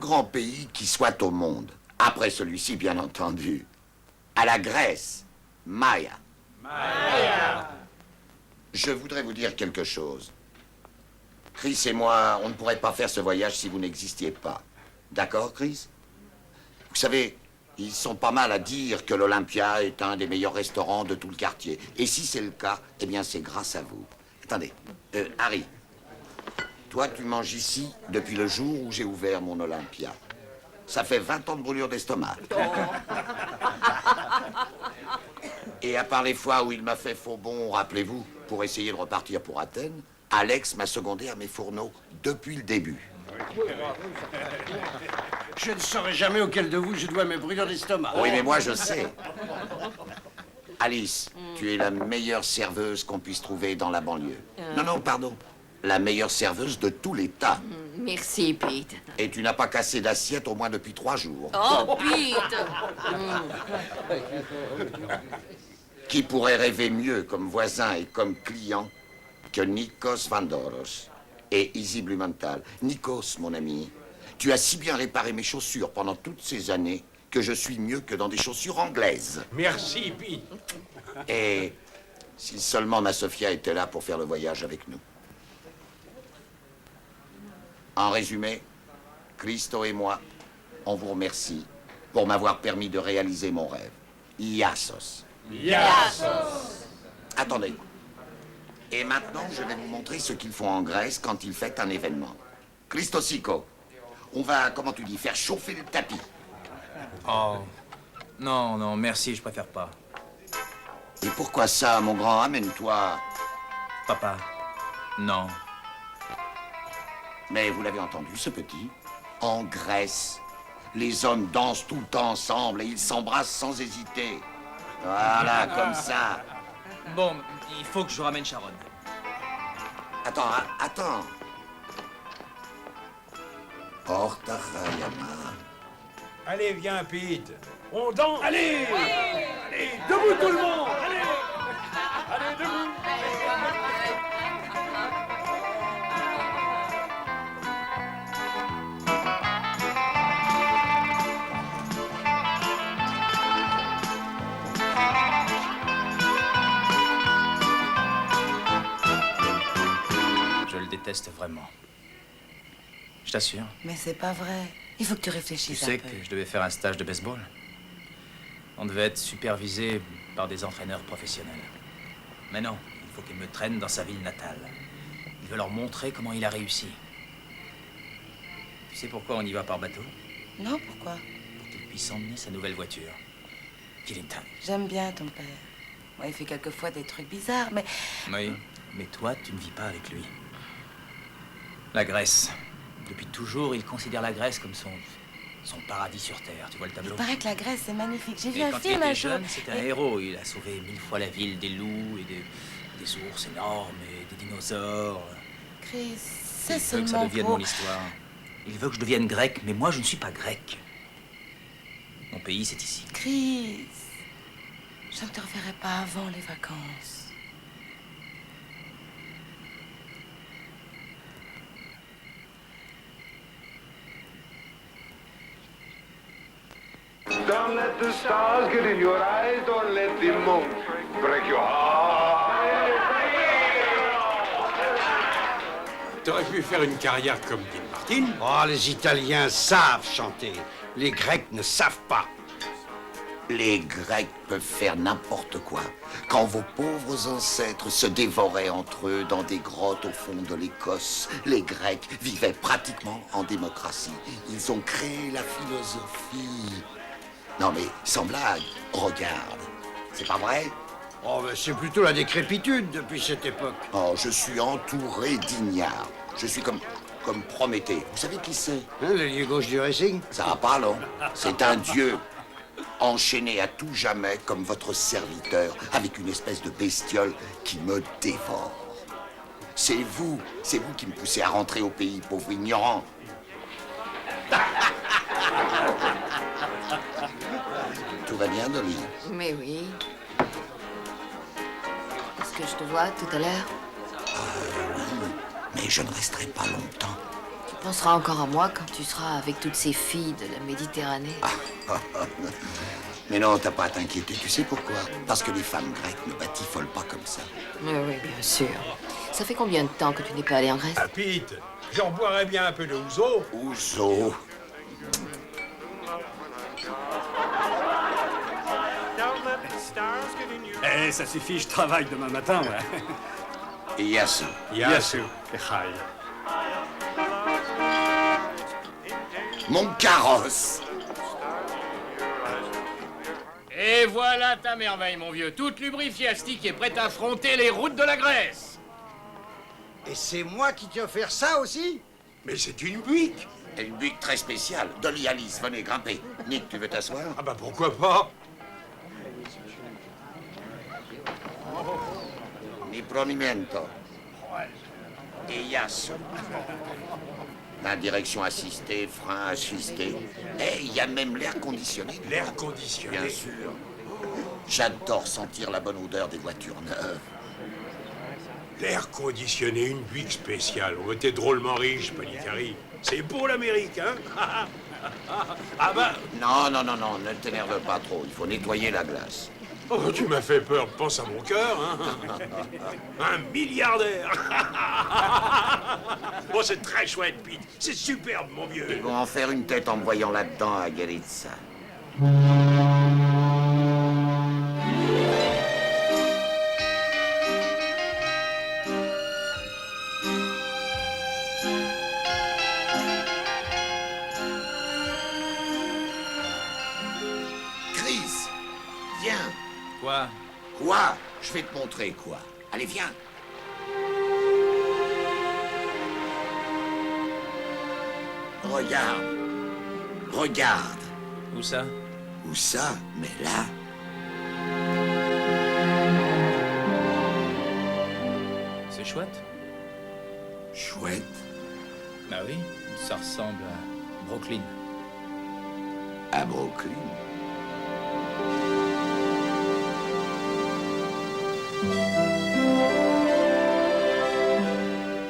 grand pays qui soit au monde. Après celui-ci, bien entendu. À la Grèce, Maya. Maya. Je voudrais vous dire quelque chose. Chris et moi, on ne pourrait pas faire ce voyage si vous n'existiez pas. D'accord, Chris? Vous savez, ils sont pas mal à dire que l'Olympia est un des meilleurs restaurants de tout le quartier. Et si c'est le cas, eh bien, c'est grâce à vous. Attendez, Harry, toi, tu manges ici depuis le jour où j'ai ouvert mon Olympia. Ça fait 20 ans de brûlure d'estomac. Et à part les fois où il m'a fait faux bond, rappelez-vous, pour essayer de repartir pour Athènes, Alex m'a secondé à mes fourneaux depuis le début. Je ne saurai jamais auquel de vous je dois mes brûlures d'estomac. Oui, mais moi, je sais. Alice, tu es la meilleure serveuse qu'on puisse trouver dans la banlieue. Non, pardon. La meilleure serveuse de tout l'État. Merci, Pete. Et tu n'as pas cassé d'assiette au moins depuis 3 jours. Oh, Pete! Qui pourrait rêver mieux comme voisin et comme client que Nikos Vandoros et Easy Blumenthal? Nikos, mon ami, tu as si bien réparé mes chaussures pendant toutes ces années que je suis mieux que dans des chaussures anglaises. Merci, Pete. Et si seulement ma Sophia était là pour faire le voyage avec nous. En résumé, Christo et moi, on vous remercie pour m'avoir permis de réaliser mon rêve. Iassos. Iassos. Attendez. Et maintenant, je vais vous montrer ce qu'ils font en Grèce quand ils fêtent un événement. Christosico, on va, comment tu dis, faire chauffer le tapis. Oh, non, merci, je préfère pas. Et pourquoi ça, mon grand? Amène-toi. Papa, non. Mais vous l'avez entendu, ce petit? En Grèce, les hommes dansent tout le temps ensemble et ils s'embrassent sans hésiter. Voilà, comme ça. Bon, il faut que je ramène Sharon. Attends. Porta Khayama. Allez, viens, Pete. On danse. Allez. Oui. Allez, debout tout le monde. Allez, debout. Je le déteste vraiment. Je t'assure. Mais c'est pas vrai. Il faut que tu Tu réfléchisses un sais peu. que je devais faire un stage de baseball. On devait être supervisé par des entraîneurs professionnels. Mais non, il faut qu'il me traîne dans sa ville natale. Il veut leur montrer comment il a réussi. Tu sais pourquoi on y va par bateau? Non, pourquoi? Pour qu'il puisse emmener sa nouvelle voiture. Qu'il est dingue. J'aime bien ton père. Ouais, il fait quelquefois des trucs bizarres, mais... Oui, mais toi, tu ne vis pas avec lui. La Grèce. Depuis toujours, il considère la Grèce comme son paradis sur Terre. Tu vois le tableau? Il paraît que la Grèce, c'est magnifique. J'ai vu Et un quand il film un était jour. jeune, c'était un héros. Il a sauvé 1000 fois la ville des loups et des ours énormes et des dinosaures. Chris, c'est Il veut que ça seulement devienne pour... mon histoire. Il veut que je devienne grec, mais moi, je ne suis pas grec. Mon pays, c'est ici. Chris, je ne te reverrai pas avant les vacances. Don't let the stars get in your eyes, don't let the moon break your heart. T'aurais pu faire une carrière comme Dean Martin. Oh, les Italiens savent chanter. Les Grecs ne savent pas. Les Grecs peuvent faire n'importe quoi. Quand vos pauvres ancêtres se dévoraient entre eux dans des grottes au fond de l'Écosse, les Grecs vivaient pratiquement en démocratie. Ils ont créé la philosophie. Non mais, sans blague, regarde. C'est pas vrai? Oh, mais c'est plutôt la décrépitude depuis cette époque. Oh, je suis entouré d'ignards. Je suis comme Prométhée. Vous savez qui c'est? Hein, l'ailier gauche du Racing? Ça va pas, non? C'est un dieu. Enchaîné à tout jamais comme votre serviteur, avec une espèce de bestiole qui me dévore. C'est vous qui me poussez à rentrer au pays, pauvre ignorant. Tout va bien, Dolly? Mais oui. Est-ce que je te vois tout à l'heure? Oui, mais je ne resterai pas longtemps. Tu penseras encore à moi quand tu seras avec toutes ces filles de la Méditerranée. Mais non, t'as pas à t'inquiéter. Tu sais pourquoi? Parce que les femmes grecques ne batifolent pas comme ça. Oui, bien sûr. Ça fait combien de temps que tu n'es pas allé en Grèce? Ah, Pete, j'en boirais bien un peu de ouzo. Ouzo. Eh, ça suffit, je travaille demain matin, ouais. Et Yasu. Yasu. Echaï. Mon carrosse. Et voilà ta merveille, mon vieux. Toute lubrifiée, astique et prête à affronter les routes de la Grèce. Et c'est moi qui tiens faire ça aussi? Mais c'est une buick. Une buick très spéciale. Dolly Alice, venez grimper. Nick, tu veux t'asseoir? Ah bah pourquoi pas? Mi pronimento. Et Yasu. La direction assistée, frein assisté. Et il y a même l'air conditionné. L'air conditionné. Bien sûr. J'adore sentir la bonne odeur des voitures neuves. L'air conditionné, une buick spéciale. On était drôlement riche, Panicari. C'est beau l'Amérique, hein? Ah bah... Non, ne t'énerve pas trop. Il faut nettoyer la glace. Oh, tu m'as fait peur. Pense à mon cœur, hein? Un milliardaire. Oh, c'est très chouette, Pete. C'est superbe, mon vieux. Ils vont en faire une tête en me voyant là-dedans à Galitza. Chris, viens. Quoi? Quoi? Je vais te montrer quoi. Allez, viens. Regarde. Regarde. Où ça? Où ça? Mais là. C'est chouette? Chouette. Bah oui, ça ressemble à Brooklyn. À Brooklyn.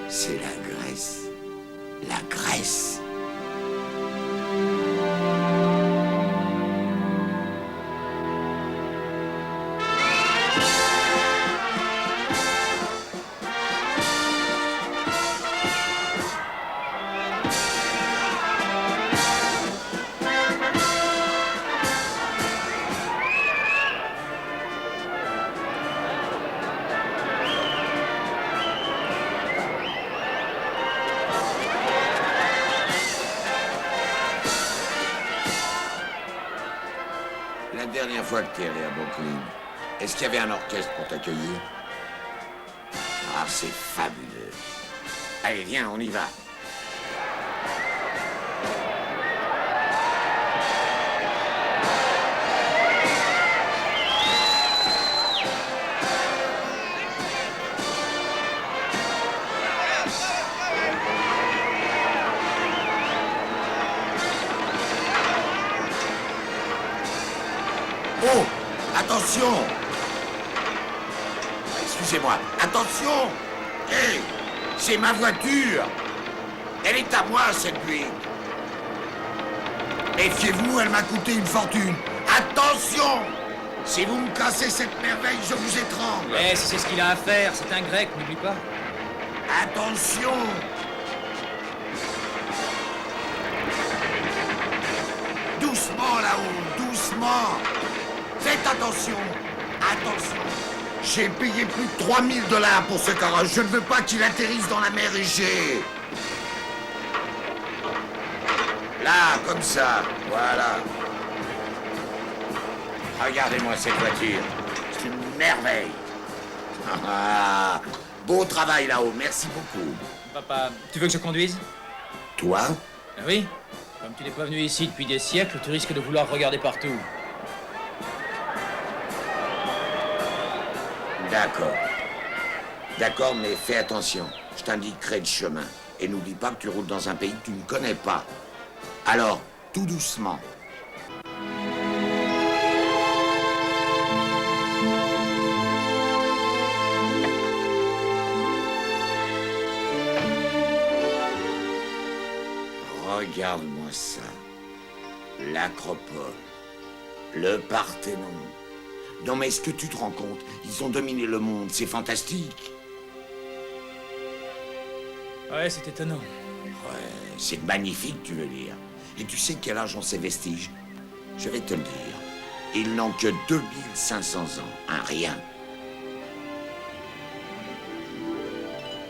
C'est la Grèce. La Grèce. La dernière fois que t'es allé à Brooklyn, est-ce qu'il y avait un orchestre pour t'accueillir? Ah, c'est fabuleux. Allez, viens, on y va. Oh! Attention! Excusez-moi. Attention! Hé! C'est ma voiture! Elle est à moi, cette buick! Méfiez-vous, elle m'a coûté une fortune! Attention! Si vous me cassez cette merveille, je vous étrangle! Eh, si c'est ce qu'il a à faire, c'est un grec, n'oublie pas. Attention! Doucement là-haut, doucement! Faites attention! Attention! J'ai payé plus de 3000 $ pour ce carrosse. Je ne veux pas qu'il atterrisse dans la mer Égée. Là, comme ça. Voilà. Regardez-moi cette voiture. C'est une merveille. Ah, beau travail là-haut. Merci beaucoup. Papa, tu veux que je conduise? Toi? Ah oui. Comme tu n'es pas venu ici depuis des siècles, tu risques de vouloir regarder partout. D'accord. D'accord, mais fais attention. Je t'indiquerai le chemin. Et n'oublie pas que tu roules dans un pays que tu ne connais pas. Alors, tout doucement. Regarde-moi ça. L'Acropole. Le Parthénon. Non mais est-ce que tu te rends compte? Ils ont dominé le monde, c'est fantastique. Ouais, c'est étonnant. Ouais, c'est magnifique, tu veux dire. Et tu sais quel âge ont ces vestiges? Je vais te le dire. Ils n'ont que 2500 ans, un rien.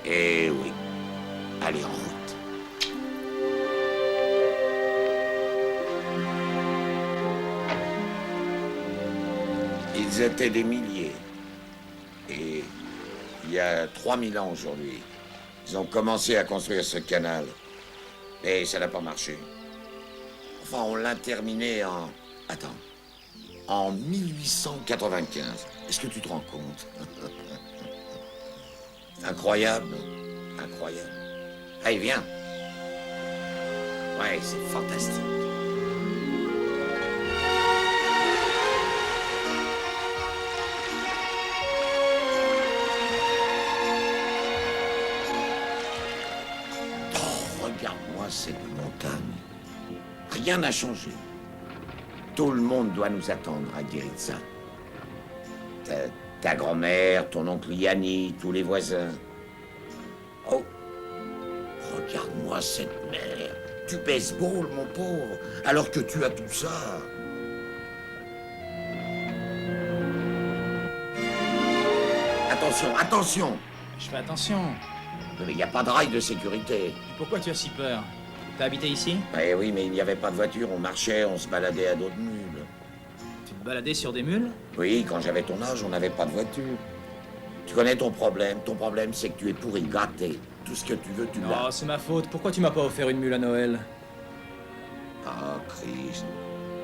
Eh oui. Allez, en route. Ils étaient des milliers. Et il y a 3000 ans aujourd'hui, ils ont commencé à construire ce canal. Et ça n'a pas marché. Enfin, on l'a terminé en... Attends. En 1895. Est-ce que tu te rends compte? Incroyable, non? Incroyable. Allez, viens. Ouais, c'est fantastique. Oh, regarde-moi cette montagne. Rien n'a changé. Tout le monde doit nous attendre à Giritsa. Ta grand-mère, ton oncle Yanni, tous les voisins. Oh, regarde-moi cette mer. Du baseball, mon pauvre, alors que tu as tout ça. Attention, attention. Je fais attention. Mais il n'y a pas de rail de sécurité. Pourquoi tu as si peur? T'as habité ici? Eh oui, mais il n'y avait pas de voiture, on marchait, on se baladait à dos de mule. Tu te baladais sur des mules? Oui, quand j'avais ton âge, on n'avait pas de voiture. Tu connais ton problème. Ton problème, c'est que tu es pourri, gâté. Tout ce que tu veux, tu l'as. Oh, c'est ma faute. Pourquoi tu m'as pas offert une mule à Noël? Ah, Christ,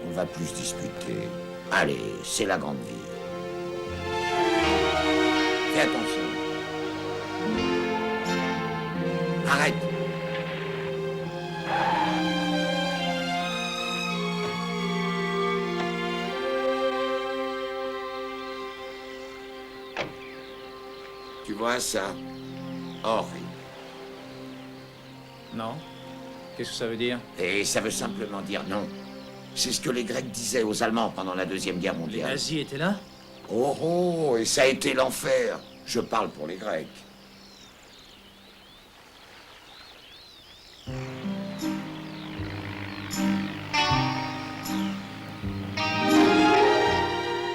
on va plus discuter. Allez, c'est la grande vie. Fais attention. Arrête. Tu vois ça? Horrible. Non. Qu'est-ce que ça veut dire? Et ça veut simplement dire non. C'est ce que les Grecs disaient aux Allemands pendant la Deuxième Guerre Les mondiale. nazis étaient là? Oh oh, et ça a été l'enfer. Je parle pour les Grecs.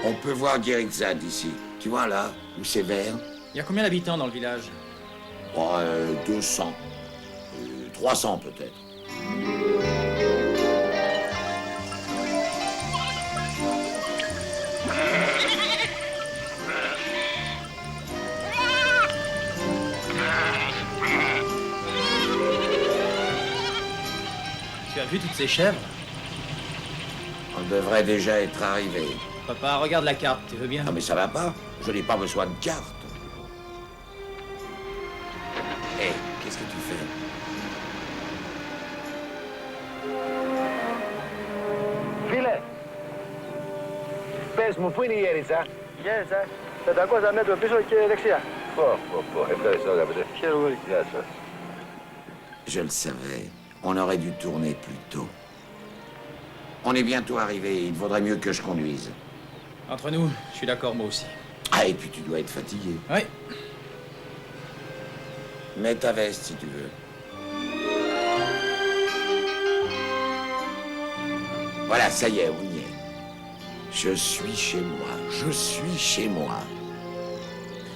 On peut voir Giritsa d'ici. Tu vois là, où c'est vert? Il y a combien d'habitants dans le village? Oh, 200. 300 peut-être. Tu as vu toutes ces chèvres? On devrait déjà être arrivé. Papa, regarde la carte, tu veux bien? Non mais ça va pas. Je n'ai pas besoin de carte. Hé, qu'est-ce que tu fais? Φίλε, πες μου, πού είναι η Γέριτσα? Γέριτσα, 500 μέτρα πίσω και δεξιά. Ευχαριστώ, αγαπητέ. Χαίρομαι πολύ. Γεια σας. Je le savais. On aurait dû tourner plus tôt. On est bientôt arrivé. Il vaudrait mieux que je conduise. Entre nous, je suis d'accord, moi aussi. Ah, et puis tu dois être fatigué. Oui. Mets ta veste si tu veux. Voilà, ça y est, on y est. Je suis chez moi. Je suis chez moi.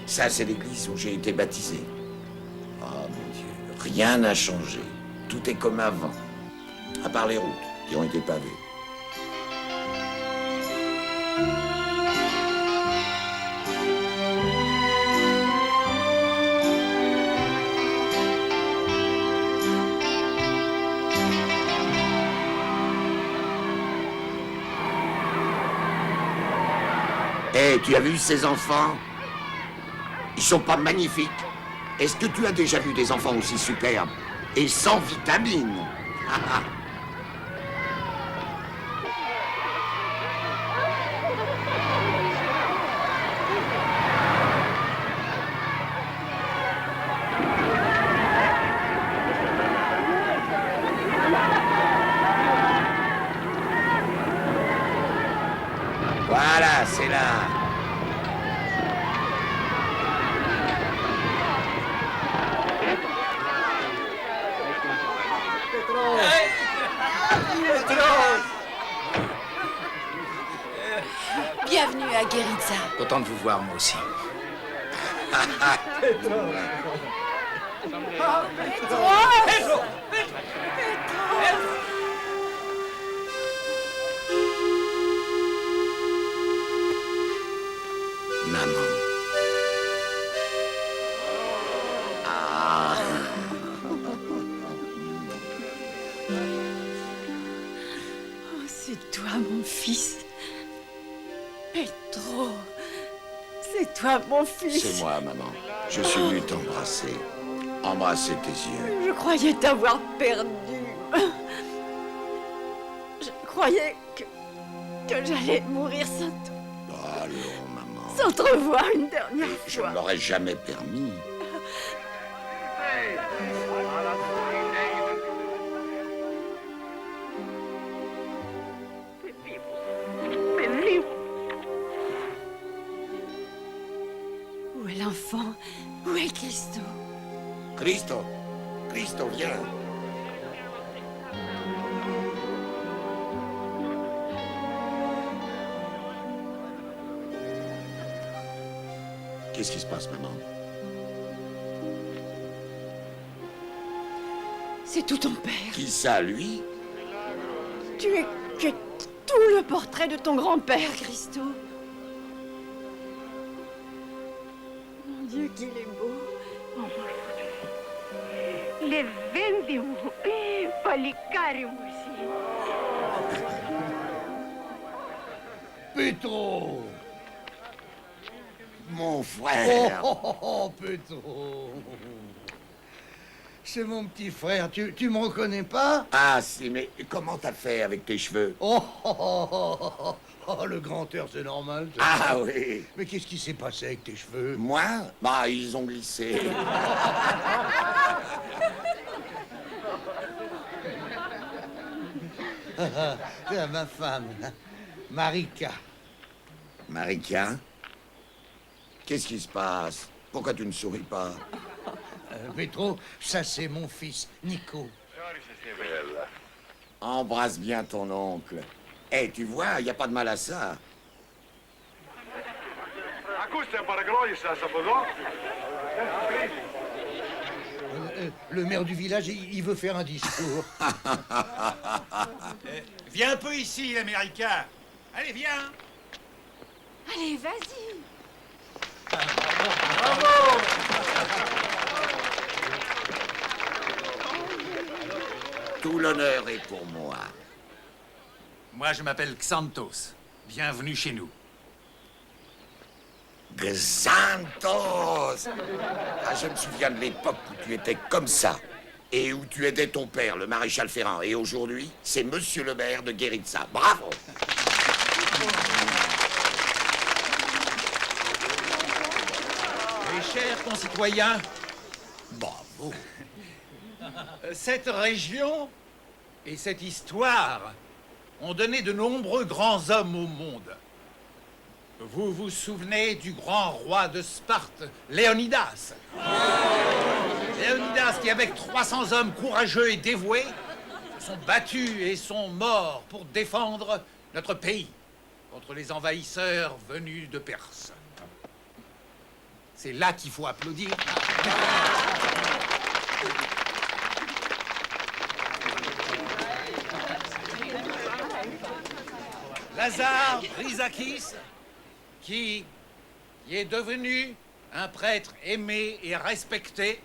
Ça, c'est l'église où j'ai été baptisé. Oh mon Dieu, rien n'a changé. Tout est comme avant. À part les routes qui ont été pavées. Hé, tu as vu ces enfants? Ils sont pas magnifiques? Est-ce que tu as déjà vu des enfants aussi superbes? Et sans vitamines? là, c'est là. Bienvenue à Gueritza. Content de vous voir, moi aussi. Maman. Ah. Oh, c'est toi, mon fils. Petro. C'est toi, mon fils. C'est moi, maman. Je suis venu t'embrasser. Embrasser tes yeux. Je croyais t'avoir perdu. Je croyais que j'allais mourir Allons, maman. sans te revoir une dernière Je ne fois. l'aurais jamais permis. Où est l'enfant? Où est Christo? Cristo, Cristo, viens. Qu'est-ce qui se passe, maman? C'est tout ton père. Qui ça, lui? Tu es tout le portrait de ton grand-père, Christo. Mon Dieu, qu'il est beau. Le vendimu, palicarimus. Petro! Mon frère. Petro! C'est mon petit frère. Tu me reconnais pas? Ah, si, mais comment t'as fait avec tes cheveux? Le grand air, c'est normal. Ah oui. Mais qu'est-ce qui s'est passé avec tes cheveux? Moi? Bah, ils ont glissé. C'est ma femme, Marika. Marika? Qu'est-ce qui se passe? Pourquoi tu ne souris pas? Petro, ça c'est mon fils, Nico. Embrasse bien ton oncle. Eh, tu vois, il n'y a pas de mal à ça. Le maire du village, il veut faire un discours. Viens un peu ici, l'Américain. Allez, viens. Allez, vas-y. Tout l'honneur est pour moi. Moi, je m'appelle Xantos. Bienvenue chez nous. Xantos! Ah, je me souviens de l'époque où tu étais comme ça. Et où tu aidais ton père, le maréchal Ferrand. Et aujourd'hui, c'est monsieur le maire de Gueritza. Bravo! Mes chers concitoyens, Bravo. cette région et cette histoire ont donné de nombreux grands hommes au monde. Vous vous souvenez du grand roi de Sparte, Léonidas? Léonidas qui, avec 300 hommes courageux et dévoués, se sont battus et sont morts pour défendre notre pays contre les envahisseurs venus de Perse. C'est là qu'il faut applaudir. Lazare Brizakis, qui est devenu un prêtre aimé et respecté,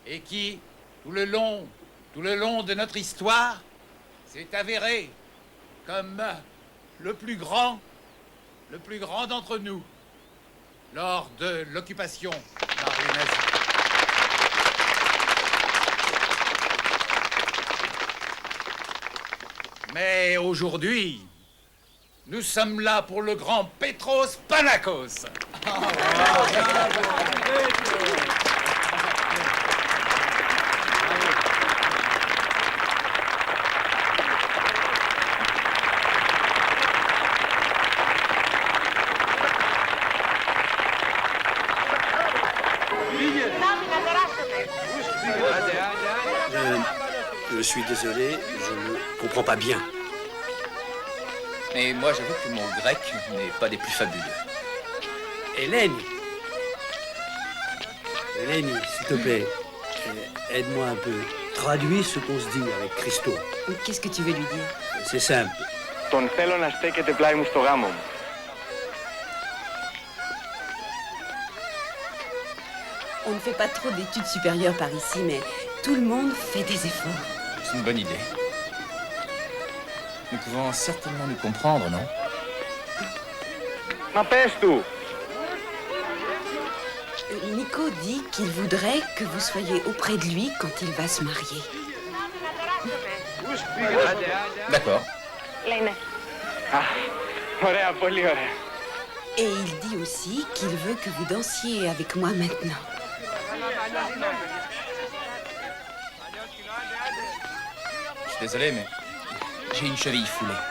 et qui, tout le long de notre histoire, s'est avéré comme le plus grand d'entre nous lors de l'occupation par les nazis. Mais aujourd'hui, nous sommes là pour le grand Petros Panakos. Je suis désolé, je ne comprends pas bien. Mais moi, j'avoue que mon grec n'est pas des plus fabuleux. Hélène, s'il te plaît, aide-moi un peu. Traduis ce qu'on se dit avec Christo. Qu'est-ce que tu veux lui dire? C'est simple. Τον θέλω να στέκεται πλάι μου στο γάμο μου. On ne fait pas trop d'études supérieures par ici, mais tout le monde fait des efforts. C'est une bonne idée. Nous pouvons certainement nous comprendre, non? Μα πες του! Nico dit qu'il voudrait que vous soyez auprès de lui quand il va se marier. D'accord. Λένε. Ωραία, πολύ ωραία. Et il dit aussi qu'il veut que vous dansiez avec moi maintenant. Je suis désolé, mais j'ai une cheville foulée.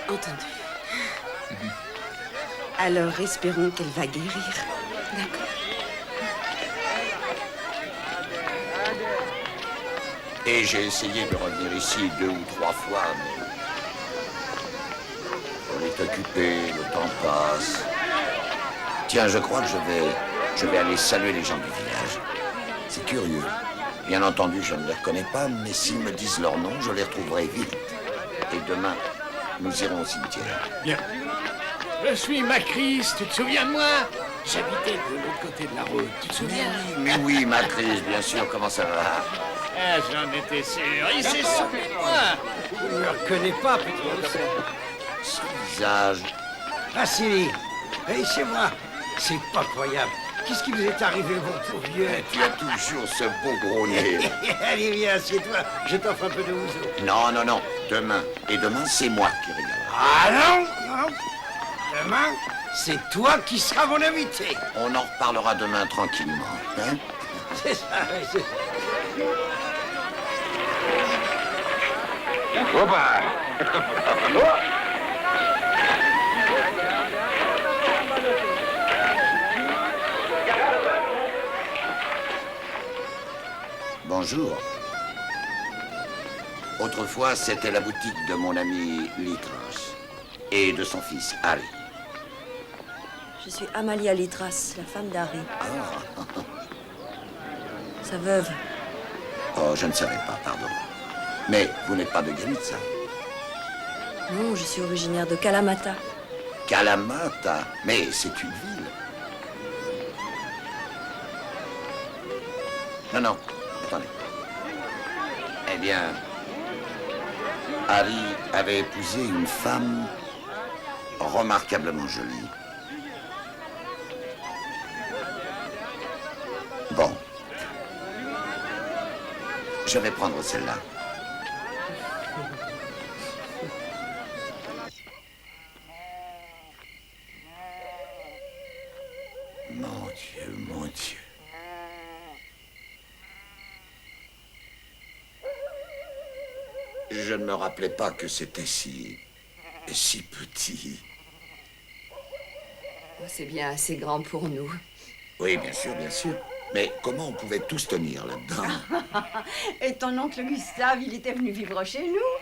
Entendu. Alors espérons qu'elle va guérir. D'accord. Et j'ai essayé de revenir ici 2 ou 3 fois, mais on est occupé, le temps passe. Tiens, je crois que je vais aller saluer les gens du village. C'est curieux. Bien entendu, je ne les reconnais pas, mais s'ils me disent leur nom, je les retrouverai vite. Et demain, nous irons au cimetière. Bien. Je suis Macris, tu te souviens de moi? J'habitais de l'autre côté de la route, tu te souviens? Mais oui, Macris, bien sûr, comment ça va? Ah, j'en étais sûr, il s'est souvenu de moi. Je ne le reconnais pas, Petros. Ce visage... Ah si, et c'est moi. C'est pas croyable. Qu'est-ce qui vous est arrivé, mon pauvre vieux? Tu as toujours ce beau gros nez. Allez, viens, assieds-toi. Je t'offre un peu de ouzo. Non, non, non. Demain. Et demain, c'est moi qui regarderai. Ah non, non. Demain, c'est toi qui seras mon invité. On en reparlera demain tranquillement. Hein? C'est ça, oui, c'est ça. Opa! Bonjour. Autrefois, c'était la boutique de mon ami Litras et de son fils Harry. Je suis Amalia Litras, la femme d'Harry. Ah. Sa veuve. Oh, je ne savais pas, pardon. Mais vous n'êtes pas de Galitsa. Non, je suis originaire de Kalamata. Kalamata? Mais c'est une ville. Non, non, attendez. Eh bien, Harry avait épousé une femme remarquablement jolie. Bon. Je vais prendre celle-là. Mon Dieu, mon Dieu. Je ne me rappelais pas que c'était si petit. C'est bien assez grand pour nous. Oui, bien sûr, bien sûr. Mais comment on pouvait tous tenir là-dedans? Et ton oncle Gustave, il était venu vivre chez nous.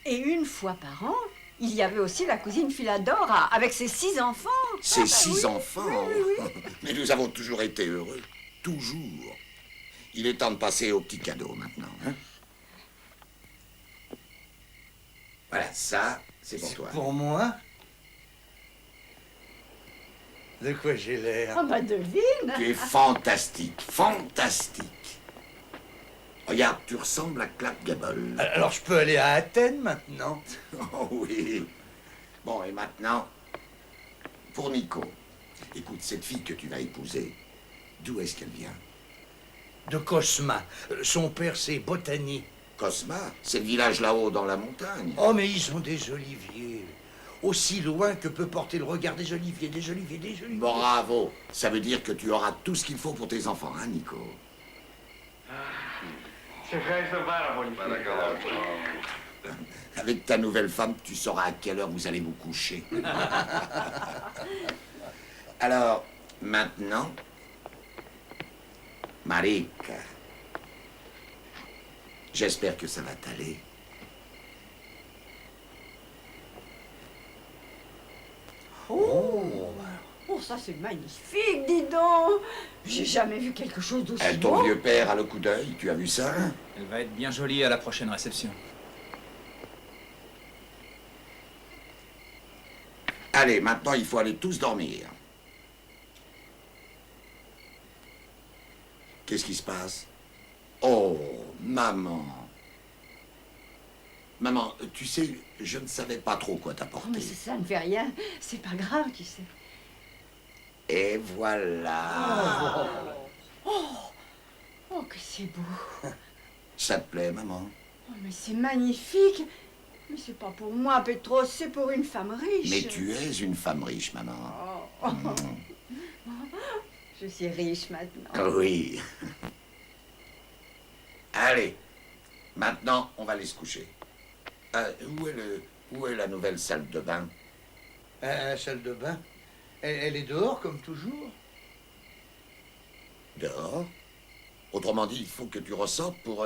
Et une fois par an, il y avait aussi la cousine Philadora avec ses 6 enfants. Ses 6 oui. enfants? Oui. Mais nous avons toujours été heureux. Toujours. Il est temps de passer aux petits cadeaux maintenant. Hein? Voilà, ça, c'est pour toi. Pour moi? De quoi j'ai l'air? Ah bah devine. Tu es fantastique, fantastique. Regarde, tu ressembles à Clark Gable. Alors je peux aller à Athènes maintenant? Oh oui. Bon, et maintenant, pour Nico. Écoute, cette fille que tu vas épouser, d'où est-ce qu'elle vient? De Cosma. Son père, c'est Botany. Cosma? C'est le village là-haut dans la montagne. Oh, mais ils ont des oliviers. Aussi loin que peut porter le regard des oliviers, des oliviers, des oliviers. Bravo. Ça veut dire que tu auras tout ce qu'il faut pour tes enfants, hein, Nico? Σε ευχαριστώ πάρα πολύ. Avec ta nouvelle femme, tu sauras à quelle heure vous allez vous coucher. Alors, maintenant, Marika, j'espère que ça va t'aller. Oh, ça c'est magnifique, dis donc. J'ai jamais vu quelque chose d'aussi Ton beau. vieux père a le coup d'œil, tu as vu ça? Elle va être bien jolie à la prochaine réception. Allez, maintenant, il faut aller tous dormir. Qu'est-ce qui se passe? Oh, maman. Maman, tu sais, je ne savais pas trop quoi Oh, t'apporter. mais ça ne fait rien. C'est pas grave, tu sais. Et voilà. Oh, que c'est beau. Ça te plaît, maman? Oh, mais c'est magnifique. Mais c'est pas pour moi, Petros, c'est pour une femme riche. Mais tu es une femme riche, maman. Oh. Je suis riche maintenant. Oui. Allez, maintenant, on va aller se coucher. Où est la nouvelle salle de bain? Salle de bain? Elle est dehors, comme toujours? Dehors? Autrement dit, il faut que tu ressortes pour...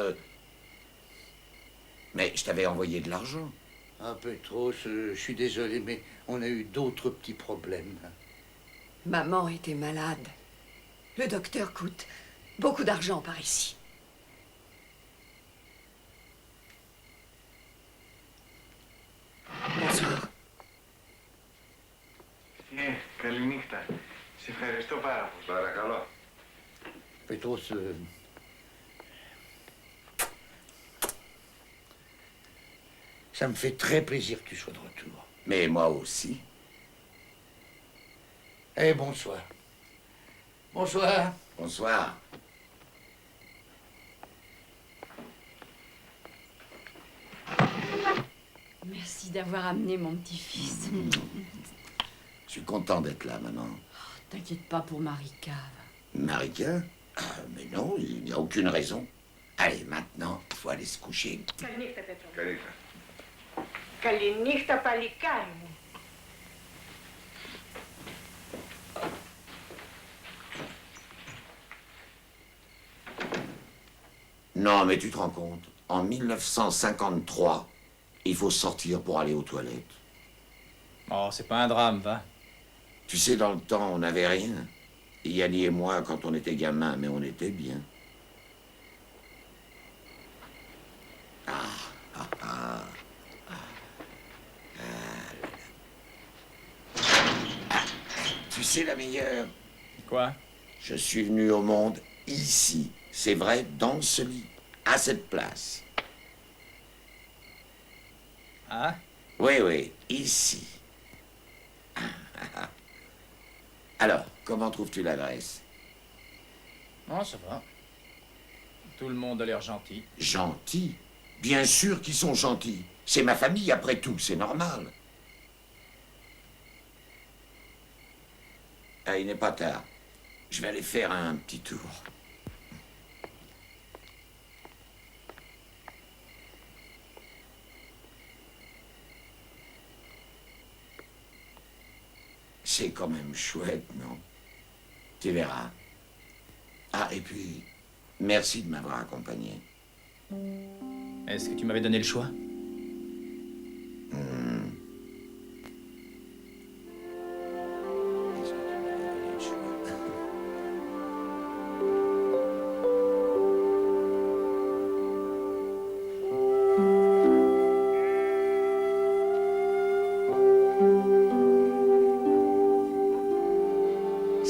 Mais je t'avais envoyé de l'argent. Ah, Petros, je suis désolé, mais on a eu d'autres petits problèmes. Maman était malade. Le docteur coûte beaucoup d'argent par ici. Bonsoir. Καληνύχτα. Σε ευχαριστώ πάρα πολύ. Παρακαλώ. Petros, ça me fait très plaisir que tu sois de retour. Mais moi aussi. Eh, bonsoir. Bonsoir. Bonsoir. Merci d'avoir amené mon petit-fils. Je suis content d'être là, maman. T'inquiète pas pour Marika. Marika? Mais non, il n'y a aucune raison. Allez, maintenant, il faut aller se coucher. Καληνύχτα, Πέτρο. Καληνύχτα. Καληνύχτα, παλικάρι μου. Non, mais tu te rends compte, en 1953, il faut sortir pour aller aux toilettes. Oh, c'est pas un drame, va. Tu sais, dans le temps, on n'avait rien. Yanni et moi, quand on était gamins, mais on était bien. Tu sais la meilleure? Quoi? Je suis venu au monde ici. C'est vrai, dans ce lit, à cette place. Ah? Oui, oui, ici. Alors, comment trouves-tu l'adresse? Oh, ça va. Tout le monde a l'air gentil. Gentil? Bien sûr qu'ils sont gentils. C'est ma famille, après tout, c'est normal. Ah, il n'est pas tard. Je vais aller faire un petit tour. C'est quand même chouette, non? Tu verras. Ah, et puis, merci de m'avoir accompagné. Est-ce que tu m'avais donné le choix?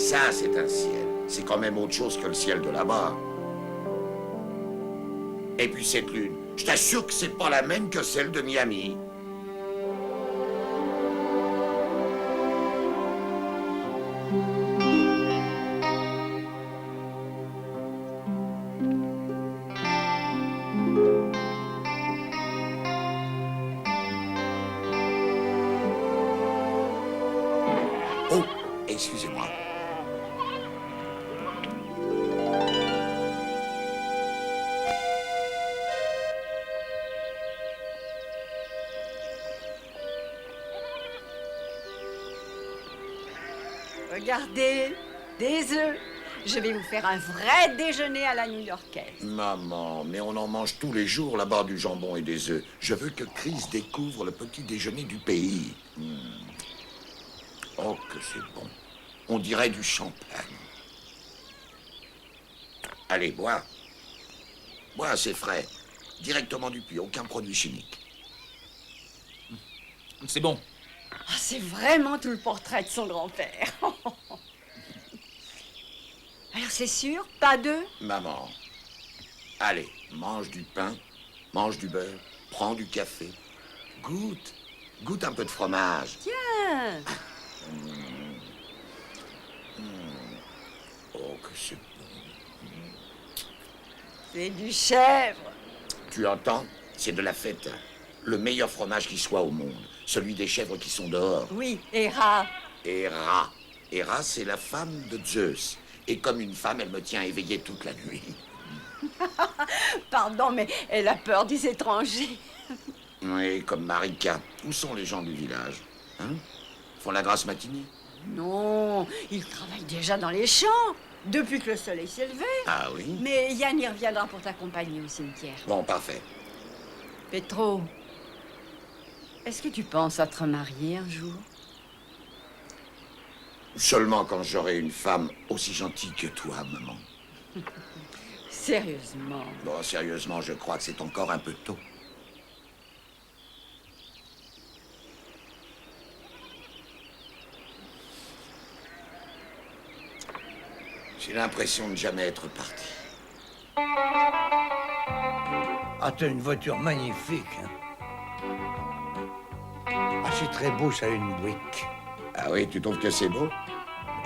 Ça, c'est un ciel. C'est quand même autre chose que le ciel de là-bas. Et puis cette lune, je t'assure que c'est pas la même que celle de Miami. Oh, excusez-moi. Regardez, des œufs. Je vais vous faire un vrai déjeuner à la new-yorkaise. Maman, mais on en mange tous les jours là-bas du jambon et des œufs. Je veux que Chris découvre le petit déjeuner du pays. Oh, que c'est bon. On dirait du champagne. Allez, bois. Bois, c'est frais. Directement du puits, aucun produit chimique. C'est bon. Ah, c'est vraiment tout le portrait de son grand-père. Alors c'est sûr, pas d'œufs? Maman, allez, mange du pain, mange du beurre, prends du café. Goûte, goûte un peu de fromage. Tiens. Oh, que c'est bon. C'est du chèvre. Tu entends? C'est de la fête. Le meilleur fromage qui soit au monde. Celui des chèvres qui sont dehors. Oui, Héra. Héra. Héra, c'est la femme de Zeus. Et comme une femme, elle me tient éveillée toute la nuit. Pardon, mais elle a peur des étrangers. Oui, comme Marika. Où sont les gens du village? Hein? Font la grasse matinée? Non, ils travaillent déjà dans les champs, depuis que le soleil s'est levé. Ah oui? Mais Yann y reviendra pour t'accompagner au cimetière. Bon, parfait. Petro, est-ce que tu penses à te remarier un jour? Seulement quand j'aurai une femme aussi gentille que toi, maman. Sérieusement? Bon, sérieusement, je crois que c'est encore un peu tôt. J'ai l'impression de jamais être parti. Ah, t'as une voiture magnifique. Hein. Ah, c'est très beau, ça, une Buick. Ah oui, tu trouves que c'est beau?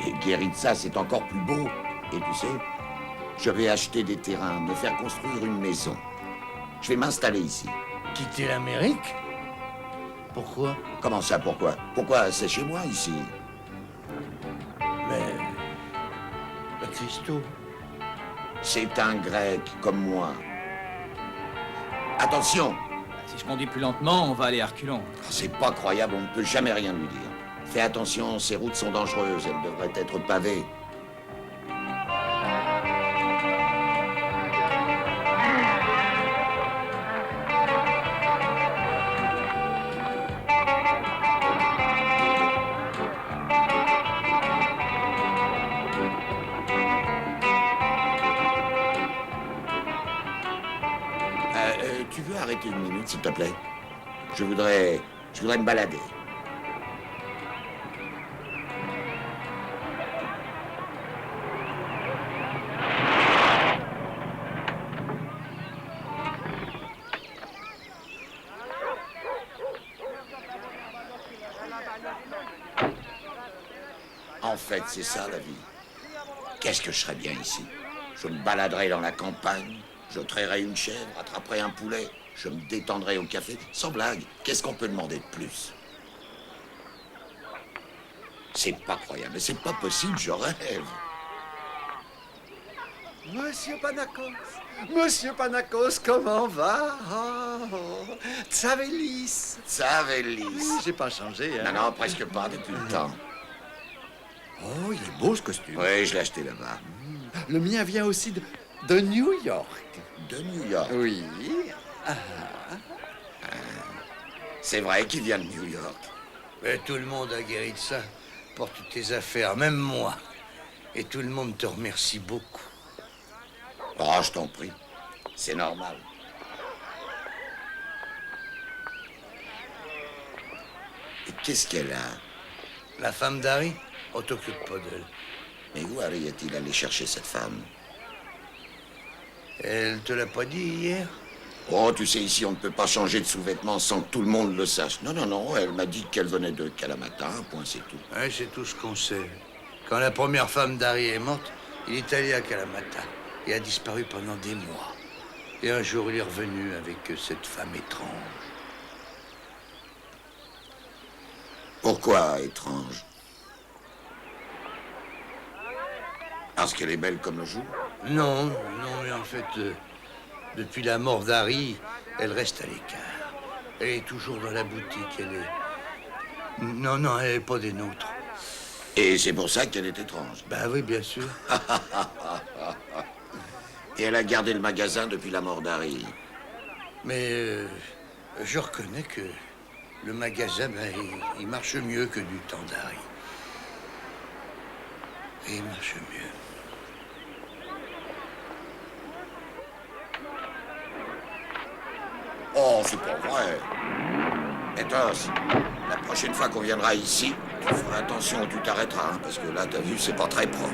Et Guéritza, c'est encore plus beau. Et tu sais, je vais acheter des terrains, me faire construire une maison. Je vais m'installer ici. Quitter l'Amérique? Pourquoi? Comment ça, pourquoi? Pourquoi? C'est chez moi, ici. Mais... Christo... C'est un Grec, comme moi. Attention! Si je conduis plus lentement, on va aller à reculons. C'est pas croyable, on ne peut jamais rien lui dire. Fais attention, ces routes sont dangereuses, elles devraient être pavées. Tu veux arrêter une minute, s'il te plaît? Je voudrais me balader. En fait, c'est ça, la vie. Qu'est-ce que je serais bien ici? Je me baladerais dans la campagne, je trairais une chèvre, attraperais un poulet, je me détendrais au café. Sans blague, qu'est-ce qu'on peut demander de plus? C'est pas croyable, c'est pas possible, je rêve. Monsieur Panakos, Monsieur Panakos, comment va? Oh, Tsavelis. Tsavelis. J'ai pas changé, hein? Non, presque pas depuis le temps. Oh, il est beau ce costume. Oui, je l'ai acheté là-bas. Le mien vient aussi de New York. De New York? Oui. C'est vrai qu'il vient de New York. Mais tout le monde a guéri de ça. Pour toutes tes affaires, même moi. Et tout le monde te remercie beaucoup. Oh, je t'en prie. C'est normal. Et qu'est-ce qu'elle a? La femme d'Harry? On t'occupe pas d'elle. Mais où Harry est-il allé chercher cette femme? Elle te l'a pas dit hier? Oh, tu sais, ici, on ne peut pas changer de sous-vêtements sans que tout le monde le sache. Non, elle m'a dit qu'elle venait de Kalamata, point, c'est tout. Ouais, c'est tout ce qu'on sait. Quand la première femme d'Harry est morte, il est allé à Kalamata et a disparu pendant des mois. Et un jour, il est revenu avec cette femme étrange. Pourquoi étrange? Parce qu'elle est belle comme le jour? Non, mais en fait, depuis la mort d'Harry, elle reste à l'écart. Elle est toujours dans la boutique, elle est... Non, elle n'est pas des nôtres. Et c'est pour ça qu'elle est étrange. Ben oui, bien sûr. Et elle a gardé le magasin depuis la mort d'Harry. Mais je reconnais que le magasin, ben, il marche mieux que du temps d'Harry. Et il marche mieux. Oh, c'est pas vrai. Ethos, la prochaine fois qu'on viendra ici, tu feras attention où tu t'arrêteras, hein, parce que là, t'as vu, c'est pas très propre.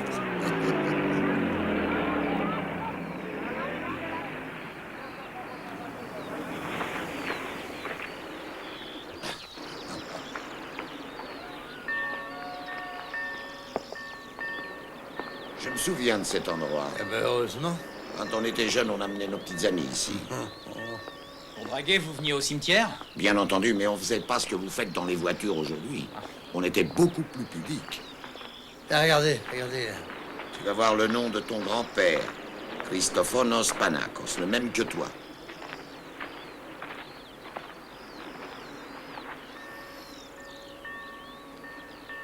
Je me souviens de cet endroit. Eh ben, heureusement. Quand on était jeunes, on amenait nos petites amies ici. Pour draguer, vous veniez au cimetière? Bien entendu, mais on faisait pas ce que vous faites dans les voitures aujourd'hui. On était beaucoup plus pudiques. Ah, regardez, regardez. Tu vas voir le nom de ton grand-père, Christophonos Panakos, le même que toi.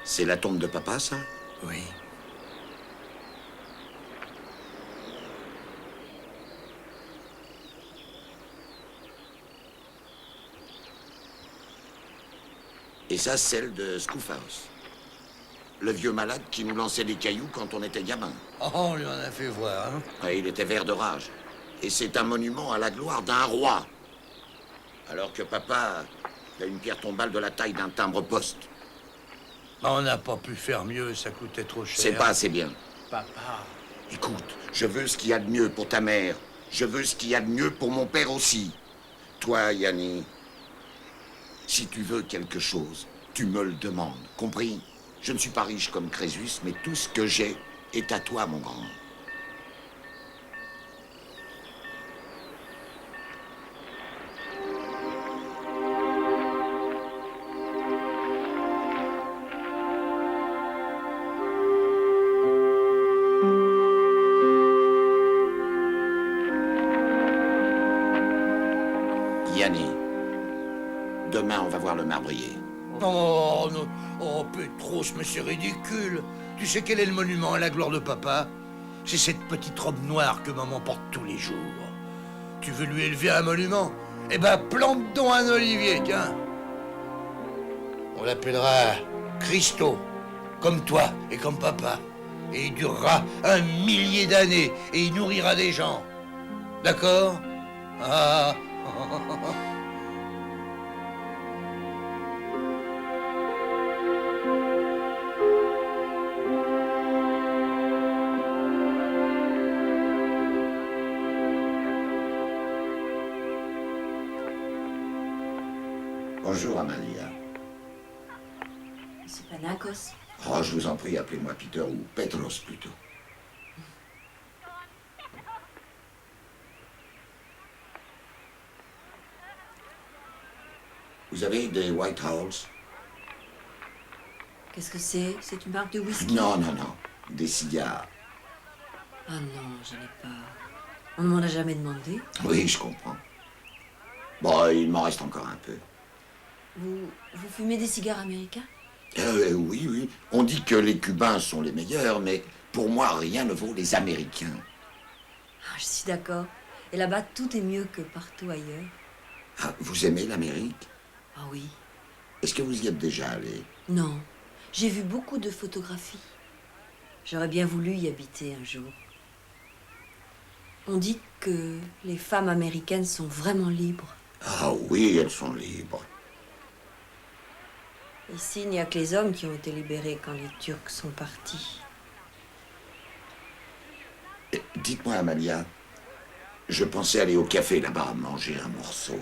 C'est la tombe de papa, ça? Oui. Et ça, celle de Skoufhaus. Le vieux malade qui nous lançait des cailloux quand on était gamin. Oh, on lui en a fait voir, hein? Ouais, il était vert de rage. Et c'est un monument à la gloire d'un roi. Alors que papa a une pierre tombale de la taille d'un timbre-poste. On n'a pas pu faire mieux, ça coûtait trop cher. C'est pas assez bien. Papa. Écoute, je veux ce qu'il y a de mieux pour ta mère. Je veux ce qu'il y a de mieux pour mon père aussi. Toi, Yanni, si tu veux quelque chose, tu me le demandes, compris? Je ne suis pas riche comme Crésus, mais tout ce que j'ai est à toi, mon grand. Yanni, demain on va voir le marbrier. Oh, non. Oh, Petros, mais c'est ridicule. Tu sais quel est le monument à la gloire de papa? C'est cette petite robe noire que maman porte tous les jours. Tu veux lui élever un monument? Eh ben, plante donc un olivier, tiens. On l'appellera Christo, comme toi et comme papa. Et il durera 1 millier d'années et il nourrira des gens. D'accord? Ah. Bonjour, Amalia. C'est Panakos. Oh, je vous en prie, appelez-moi Peter ou Petros plutôt. Vous avez des White House? Qu'est-ce que c'est? C'est une marque de whisky? Non, non, non. Des cigares. Ah non, j'en ai pas. On ne m'en a jamais demandé. Oui, je comprends. Bon, il m'en reste encore un peu. Vous fumez des cigares américains? Oui, oui. On dit que les Cubains sont les meilleurs, mais pour moi, rien ne vaut les Américains. Ah, je suis d'accord. Et là-bas, tout est mieux que partout ailleurs. Ah, vous aimez l'Amérique? Ah oui. Est-ce que vous y êtes déjà allé? Non. J'ai vu beaucoup de photographies. J'aurais bien voulu y habiter un jour. On dit que les femmes américaines sont vraiment libres. Ah oui, elles sont libres. Ici, il n'y a que les hommes qui ont été libérés quand les Turcs sont partis. Dites-moi, Amalia, je pensais aller au café là-bas, manger un morceau.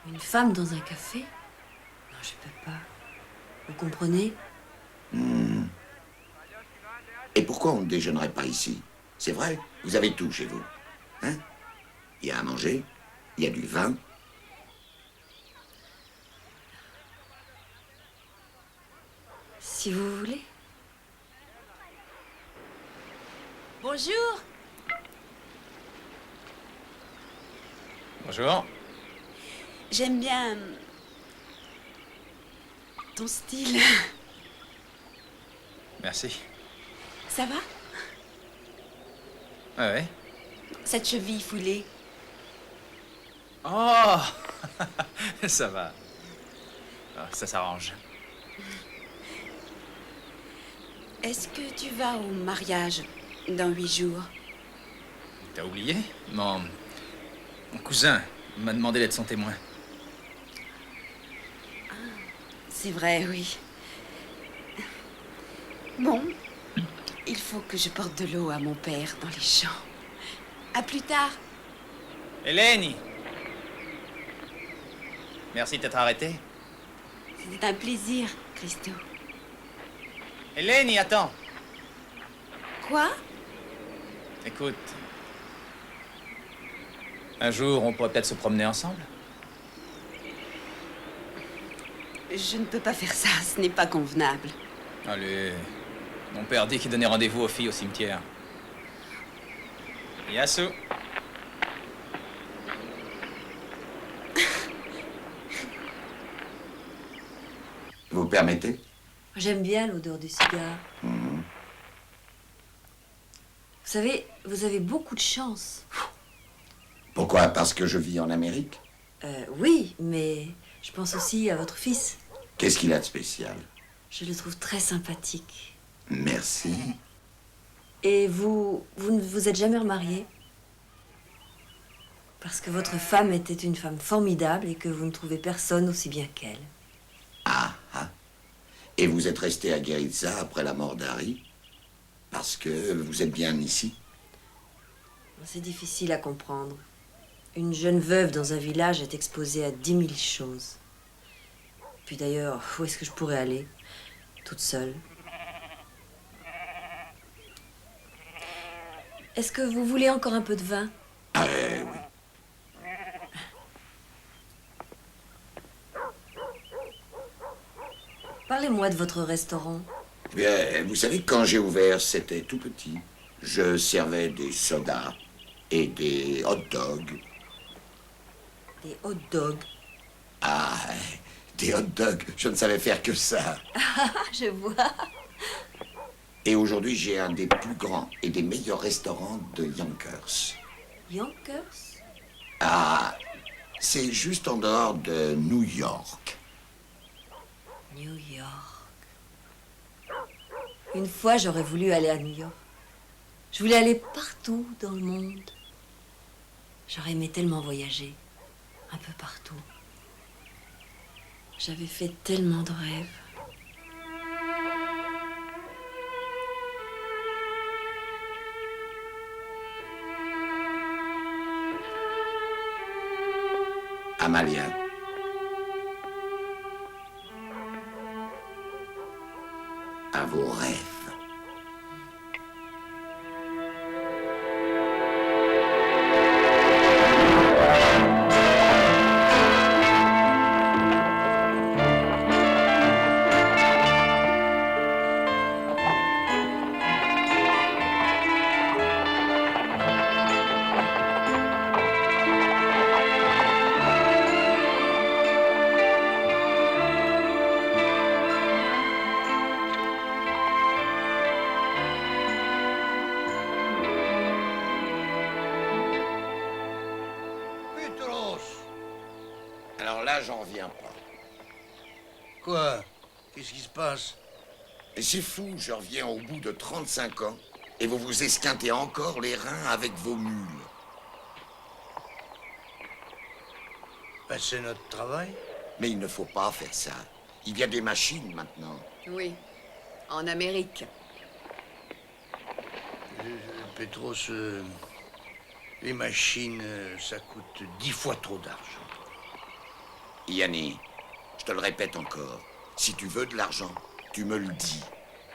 Une femme dans un café? Non, je peux pas. Vous comprenez? Et pourquoi on ne déjeunerait pas ici? C'est vrai, vous avez tout chez vous. Hein? Il y a à manger, il y a du vin. Si vous voulez. Bonjour. Bonjour. J'aime bien ton style. Merci. Ça va? Ouais, ouais. Cette cheville foulée. Oh ça va. Ah, ça s'arrange. Est-ce que tu vas au mariage dans 8 jours? T'as oublié? Mon cousin m'a demandé d'être son témoin. C'est vrai, oui. Bon, il faut que je porte de l'eau à mon père dans les champs. À plus tard. Eleni! Merci de t'être arrêté. C'était un plaisir, Christo. Eleni, attends! Quoi? Écoute. Un jour, on pourrait peut-être se promener ensemble? Je ne peux pas faire ça, ce n'est pas convenable. Allez. Mon père dit qu'il donnait rendez-vous aux filles au cimetière. Yasu. Vous permettez? J'aime bien l'odeur du cigare. Mhm. Vous savez, vous avez beaucoup de chance. Pourquoi? Parce que je vis en Amérique? Oui, mais je pense aussi à votre fils. Qu'est-ce qu'il a de spécial? Je le trouve très sympathique. Merci. Et vous ne vous êtes jamais remarié? Parce que votre femme était une femme formidable et que vous ne trouvez personne aussi bien qu'elle. Ah, ah. Et vous êtes resté à Gueritza après la mort d'Harry? Parce que vous êtes bien ici? C'est difficile à comprendre. Une jeune veuve dans un village est exposée à 10 000 choses. Puis d'ailleurs, où est-ce que je pourrais aller? Toute seule. Est-ce que vous voulez encore un peu de vin? Oui. Parlez-moi de votre restaurant. Bien, vous savez, quand j'ai ouvert, c'était tout petit. Je servais des sodas et des hot dogs. Des hot dogs? Ah, des hot dogs, je ne savais faire que ça. Ah, je vois. Et aujourd'hui, j'ai un des plus grands et des meilleurs restaurants de Yonkers. Yonkers? Ah, c'est juste en dehors de New York. New York. Une fois, j'aurais voulu aller à New York. Je voulais aller partout dans le monde. J'aurais aimé tellement voyager. Un peu partout. J'avais fait tellement de rêves. Amalia. À vos rêves. Alors là, j'en reviens pas. Quoi? Qu'est-ce qui se passe? Et c'est fou, je reviens au bout de 35 ans et vous vous esquintez encore les reins avec vos mules. Ben, c'est notre travail. Mais il ne faut pas faire ça. Il y a des machines maintenant. Oui, en Amérique. Petros, les machines, ça coûte 10 fois trop d'argent. Yanni, je te le répète encore, si tu veux de l'argent, tu me le dis.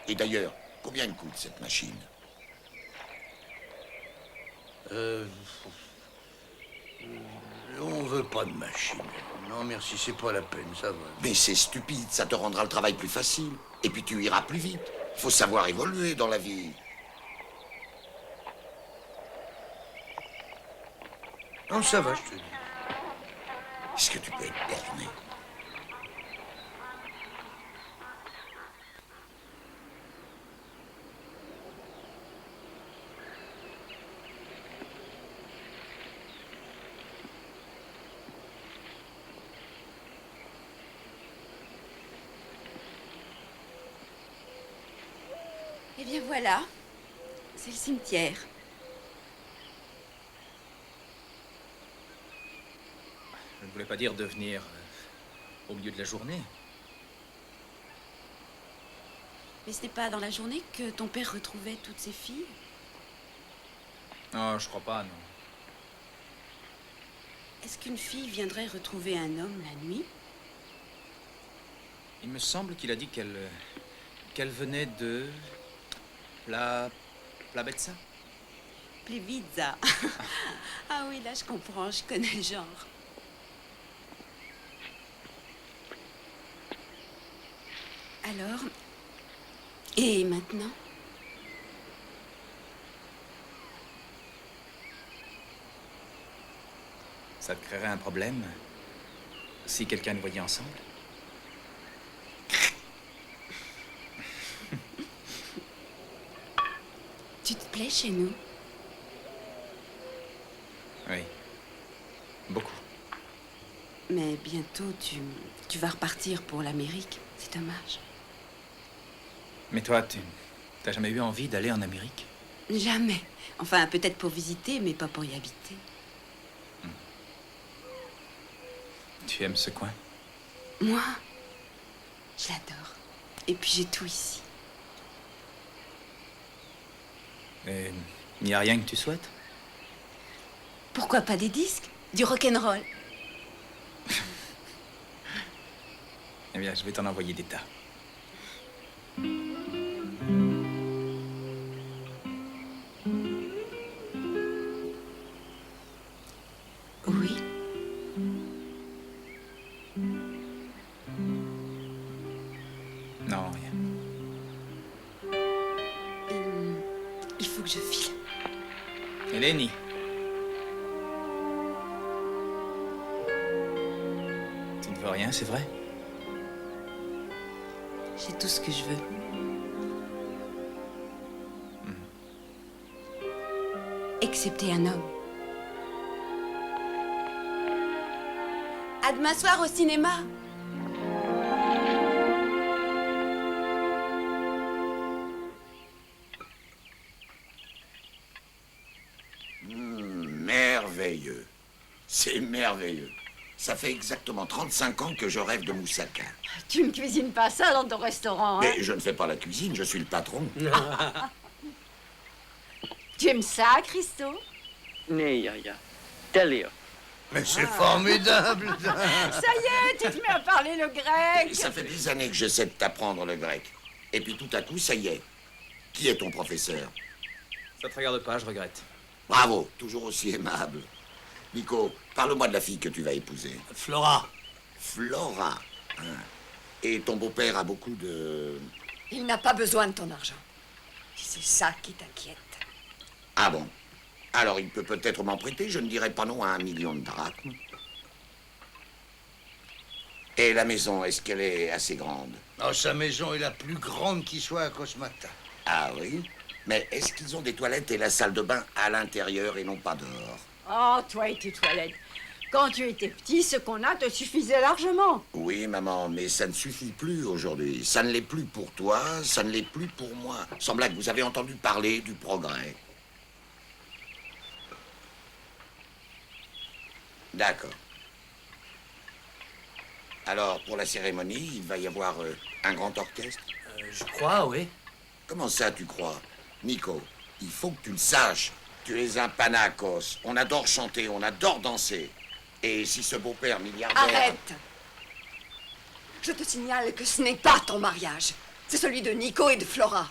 Et d'ailleurs, combien coûte cette machine? On veut pas de machine. Non, merci, c'est pas la peine, ça va. Mais c'est stupide, ça te rendra le travail plus facile. Et puis tu iras plus vite. Faut savoir évoluer dans la vie. Non, ça va, je te dis. Est-ce que tu peux être borné? Eh bien voilà, c'est le cimetière. Je ne voulais pas dire de venir au milieu de la journée. Mais ce n'est pas dans la journée que ton père retrouvait toutes ses filles? Non, je crois pas, non. Est-ce qu'une fille viendrait retrouver un homme la nuit? Il me semble qu'il a dit qu'elle venait de La Bezza. Plevizza. Ah oui, là je comprends, je connais le genre. Alors, et maintenant? Ça te créerait un problème si quelqu'un nous voyait ensemble? Tu te plais chez nous? Oui. Beaucoup. Mais bientôt, tu vas repartir pour l'Amérique. C'est dommage. Mais toi, t'as jamais eu envie d'aller en Amérique? Jamais. Enfin, peut-être pour visiter, mais pas pour y habiter. Tu aimes ce coin? Moi, je l'adore. Et puis j'ai tout ici. Et il n'y a rien que tu souhaites? Pourquoi pas des disques? Du rock'n'roll? Eh bien, je vais t'en envoyer des tas. Oui. Non, rien. Il faut que je file. Eleni. Tu ne veux rien, c'est vrai? J'ai tout ce que je veux. Excepté un homme. À demain soir au cinéma. Merveilleux. C'est merveilleux. Ça fait exactement 35 ans que je rêve de moussaka. Tu ne cuisines pas ça dans ton restaurant, hein? Mais je ne fais pas la cuisine, je suis le patron. Tu aimes ça, Christo? Mais c'est formidable. Ça y est, tu te mets à parler le grec. Ça fait des années que j'essaie de t'apprendre le grec. Et puis tout à coup, ça y est. Qui est ton professeur? Ça te regarde pas, je regrette. Bravo, toujours aussi aimable. Nico, parle-moi de la fille que tu vas épouser. Flora. Flora. Hein. Et ton beau-père a beaucoup de... Il n'a pas besoin de ton argent. Si c'est ça qui t'inquiète. Ah bon? Alors il peut peut-être m'en prêter, je ne dirais pas non à 1 million de drachmes. Et la maison, est-ce qu'elle est assez grande? Oh, sa maison est la plus grande qui soit à Cosmata. Ah oui? Mais est-ce qu'ils ont des toilettes et la salle de bain à l'intérieur et non pas dehors? Oh, toi et tes toilettes. Quand tu étais petit, ce qu'on a te suffisait largement. Oui, maman, mais ça ne suffit plus aujourd'hui. Ça ne l'est plus pour toi, ça ne l'est plus pour moi. Sans blague, vous avez entendu parler du progrès. D'accord. Alors, pour la cérémonie, il va y avoir un grand orchestre? Je crois, oui. Comment ça, tu crois? Nico, il faut que tu le saches. Tu es un panacos. On adore chanter, on adore danser. Et si ce beau-père milliardaire... Arrête! Je te signale que ce n'est pas ton mariage. C'est celui de Nico et de Flora.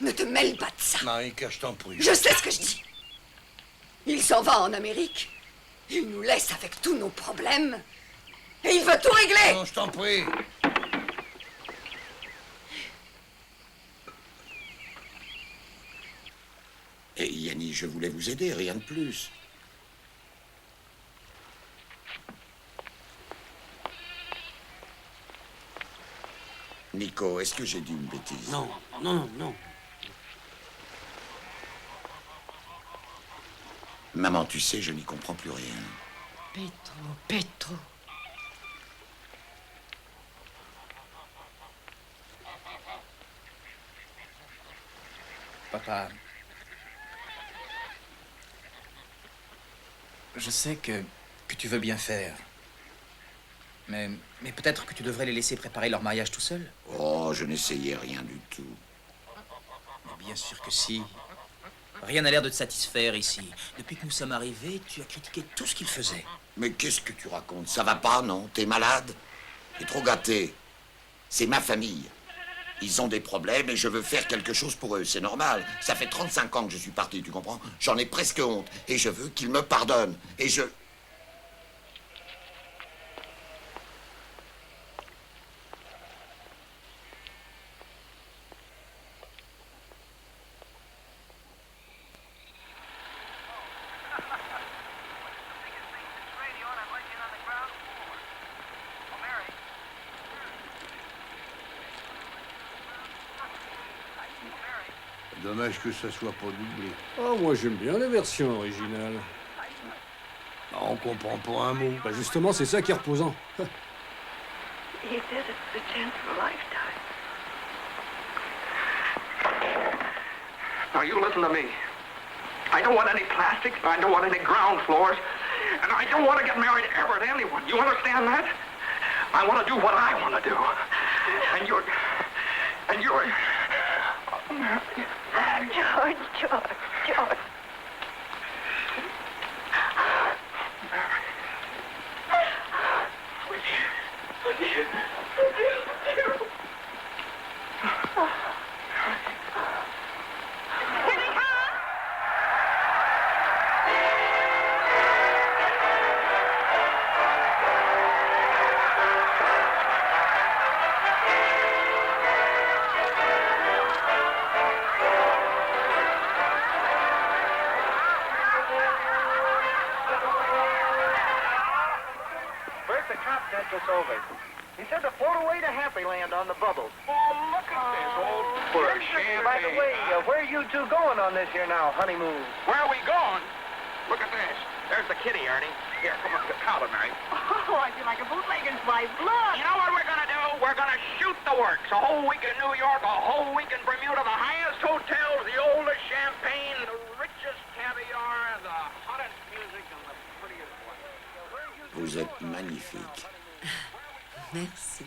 Ne te mêle pas de ça. Marika, je t'en prie. Je sais ce que je dis. Il s'en va en Amérique. Il nous laisse avec tous nos problèmes. Et il veut tout régler. Non, je t'en prie. Et Yanni, je voulais vous aider, rien de plus. Nico, est-ce que j'ai dit une bêtise? Non, non, non. Maman, tu sais, je n'y comprends plus rien. Petro. Papa, je sais que tu veux bien faire. Mais peut-être que tu devrais les laisser préparer leur mariage tout seul. Oh, je n'essayais rien du tout. Mais bien sûr que si. Rien n'a l'air de te satisfaire ici. Depuis que nous sommes arrivés, tu as critiqué tout ce qu'ils faisaient. Mais qu'est-ce que tu racontes? Ça va pas, non? T'es malade? T'es trop gâté. C'est ma famille. Ils ont des problèmes et je veux faire quelque chose pour eux. C'est normal. Ça fait 35 ans que je suis parti, tu comprends? J'en ai presque honte. Et je veux qu'ils me pardonnent. Et je... Dommage que ça soit pas doublé. Oh, moi j'aime bien la version originale. On comprend pas un mot. Bah justement, c'est ça qui est reposant. He says it's the chance of a lifetime. Now, you listen to me. I don't want any plastic, I don't want any ground floors, and I don't want to get married ever to anyone. You understand that? I want to do what I want to do. And you're... George. Over. He said to float away to Happy Land on the bubbles. Oh, look at this old full of champagne. By the way, where are you two going on this here now, honeymoon? Where are we going? Look at this. There's the kitty, Ernie. Here, come on, count it, Mary. Oh, I feel like a bootlegger's wife. Look! You know what we're gonna do? We're gonna shoot the works. A whole week in New York, a whole week in Bermuda, the highest hotels, the oldest champagne, the richest caviar, the hottest music, and the prettiest wife. Vous êtes magnifique. Merci.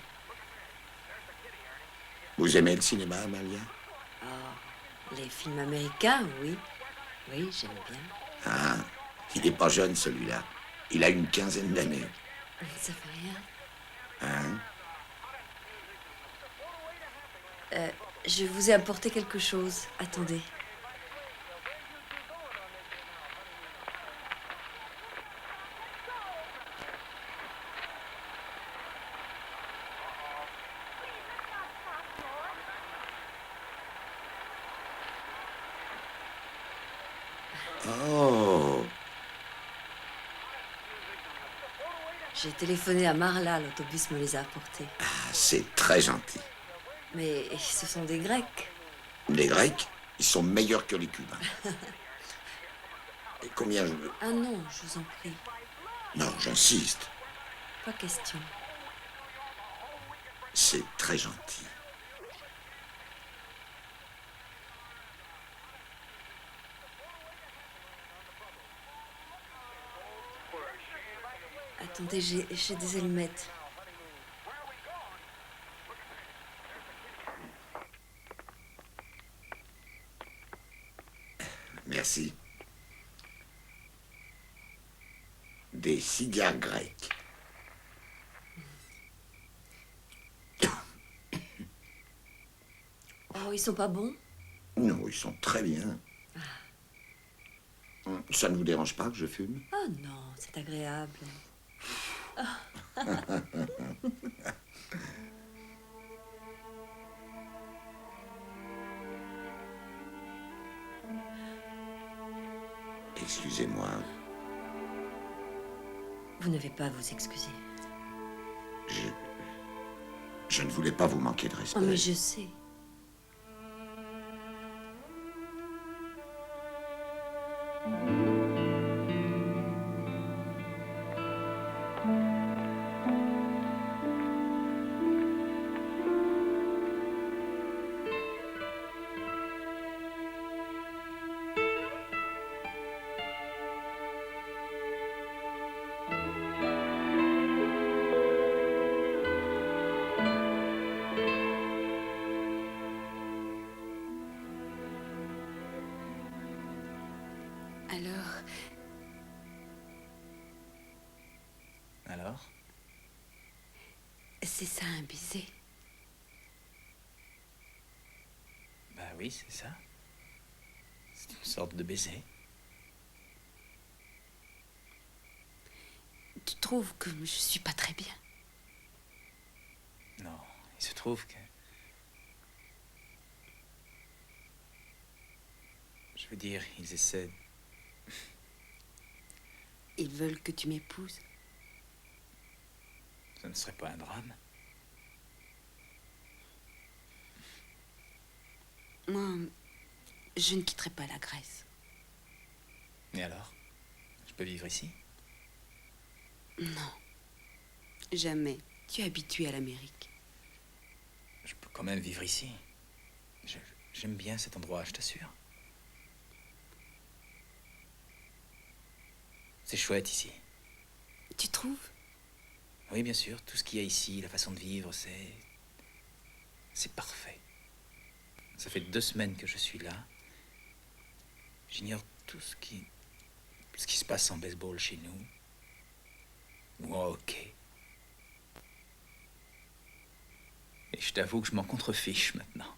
Vous aimez le cinéma, Amalia? Oh, les films américains, oui. Oui, j'aime bien. Ah, il n'est pas jeune, celui-là. Il a une quinzaine d'années. Ça fait rien. Hein? Je vous ai apporté quelque chose. Attendez. Oh! J'ai téléphoné à Marla, l'autobus me les a apportés. Ah, c'est très gentil. Mais ce sont des Grecs. Les Grecs, ils sont meilleurs que les Cubains. Et combien je veux? Ah non, je vous en prie. Non, j'insiste. Pas question. C'est très gentil. Attendez, j'ai des allumettes. Merci. Des cigares grecs. Oh, ils sont pas bons? Non, ils sont très bien. Ça ne vous dérange pas que je fume? Oh non, c'est agréable. Excusez-moi. Vous n'avez pas à vous excuser. Je ne voulais pas vous manquer de respect. Oh, mais je sais. C'est ça un baiser? Bah oui, c'est ça. C'est une sorte de baiser. Tu trouves que je suis pas très bien? Non, il se trouve que... Je veux dire, ils essaient... Ils veulent que tu m'épouses? Ça ne serait pas un drame. Moi, je ne quitterai pas la Grèce. Et alors? Je peux vivre ici? Non. Jamais. Tu es habitué à l'Amérique. Je peux quand même vivre ici. J'aime bien cet endroit, je t'assure. C'est chouette ici. Tu trouves? Oui, bien sûr. Tout ce qu'il y a ici, la façon de vivre, c'est parfait. Ça fait 2 semaines que je suis là. J'ignore tout ce qui se passe en baseball chez nous. Ou en hockey. Et je t'avoue que je m'en contrefiche maintenant.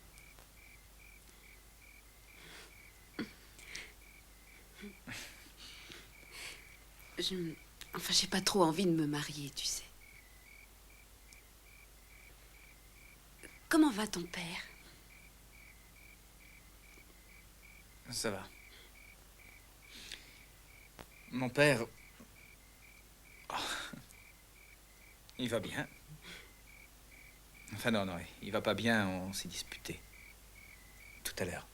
Enfin, j'ai pas trop envie de me marier, tu sais. Comment va ton père? Ça va. Mon père... Oh. Il va bien. Enfin, non, il va pas bien, on s'est disputé. Tout à l'heure.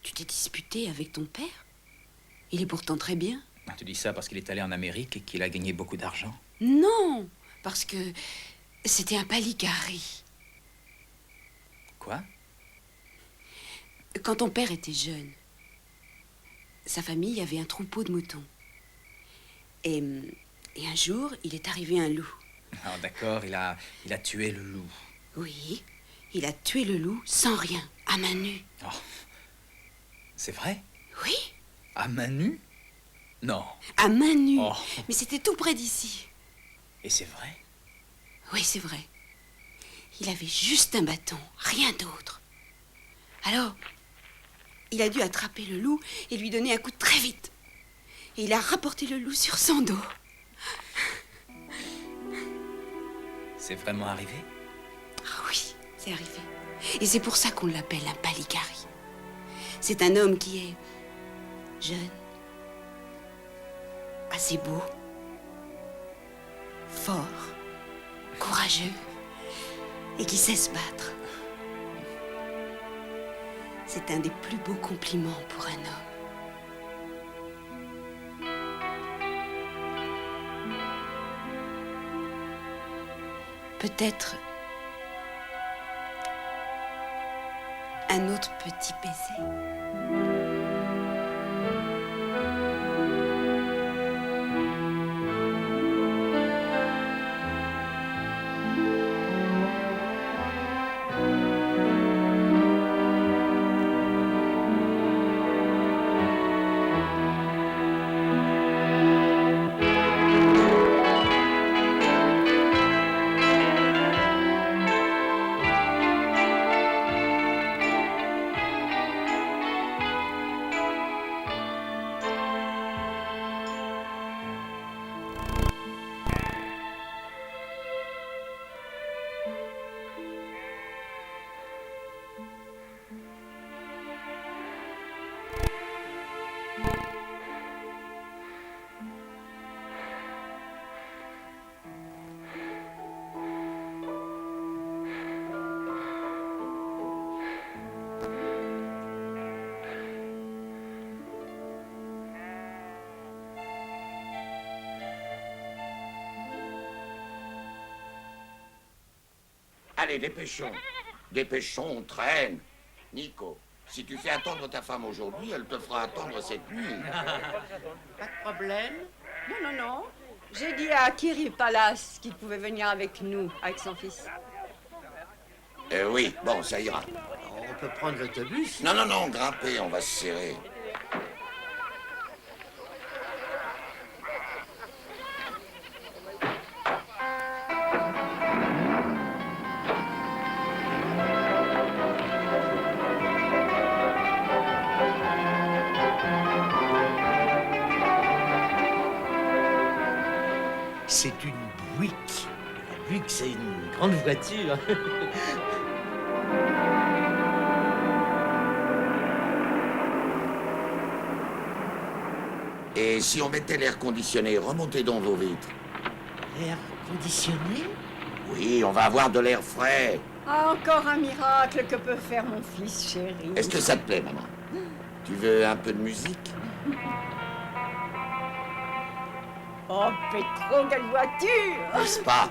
Tu t'es disputé avec ton père? Il est pourtant très bien. Tu dis ça parce qu'il est allé en Amérique et qu'il a gagné beaucoup d'argent? Non, parce que c'était un Palikari. Quoi? Quand ton père était jeune, sa famille avait un troupeau de moutons. Et un jour, il est arrivé un loup. Ah, d'accord, il a tué le loup. Oui, il a tué le loup sans rien, à main nue. Oh. C'est vrai? Oui. À main nue? Non. À main nue. Oh. Mais c'était tout près d'ici. Et c'est vrai? Oui, c'est vrai. Il avait juste un bâton, rien d'autre. Alors, il a dû attraper le loup et lui donner un coup très vite. Et il a rapporté le loup sur son dos. C'est vraiment arrivé? Ah oui, c'est arrivé. Et c'est pour ça qu'on l'appelle un Palikari. C'est un homme qui est jeune, assez beau, fort, courageux et qui sait se battre. C'est un des plus beaux compliments pour un homme. Peut-être un autre petit baiser. Allez, dépêchons. Dépêchons, on traîne. Nico, si tu fais attendre ta femme aujourd'hui, elle te fera attendre cette nuit. Pas de problème. Non, non, non. J'ai dit à Kiri Palace qu'il pouvait venir avec nous, avec son fils. Oui, bon, ça ira. On peut prendre l'autobus. Non, non, non, grimpez, on va se serrer. c'est une Buick. La Buick, c'est une grande voiture. Et si on mettait l'air conditionné, remontez donc vos vitres. L'air conditionné? Oui, on va avoir de l'air frais. Ah, encore un miracle que peut faire mon fils chéri. Est-ce que ça te plaît, maman? Tu veux un peu de musique? Oh, Petro, quelle voiture! N'est-ce pas?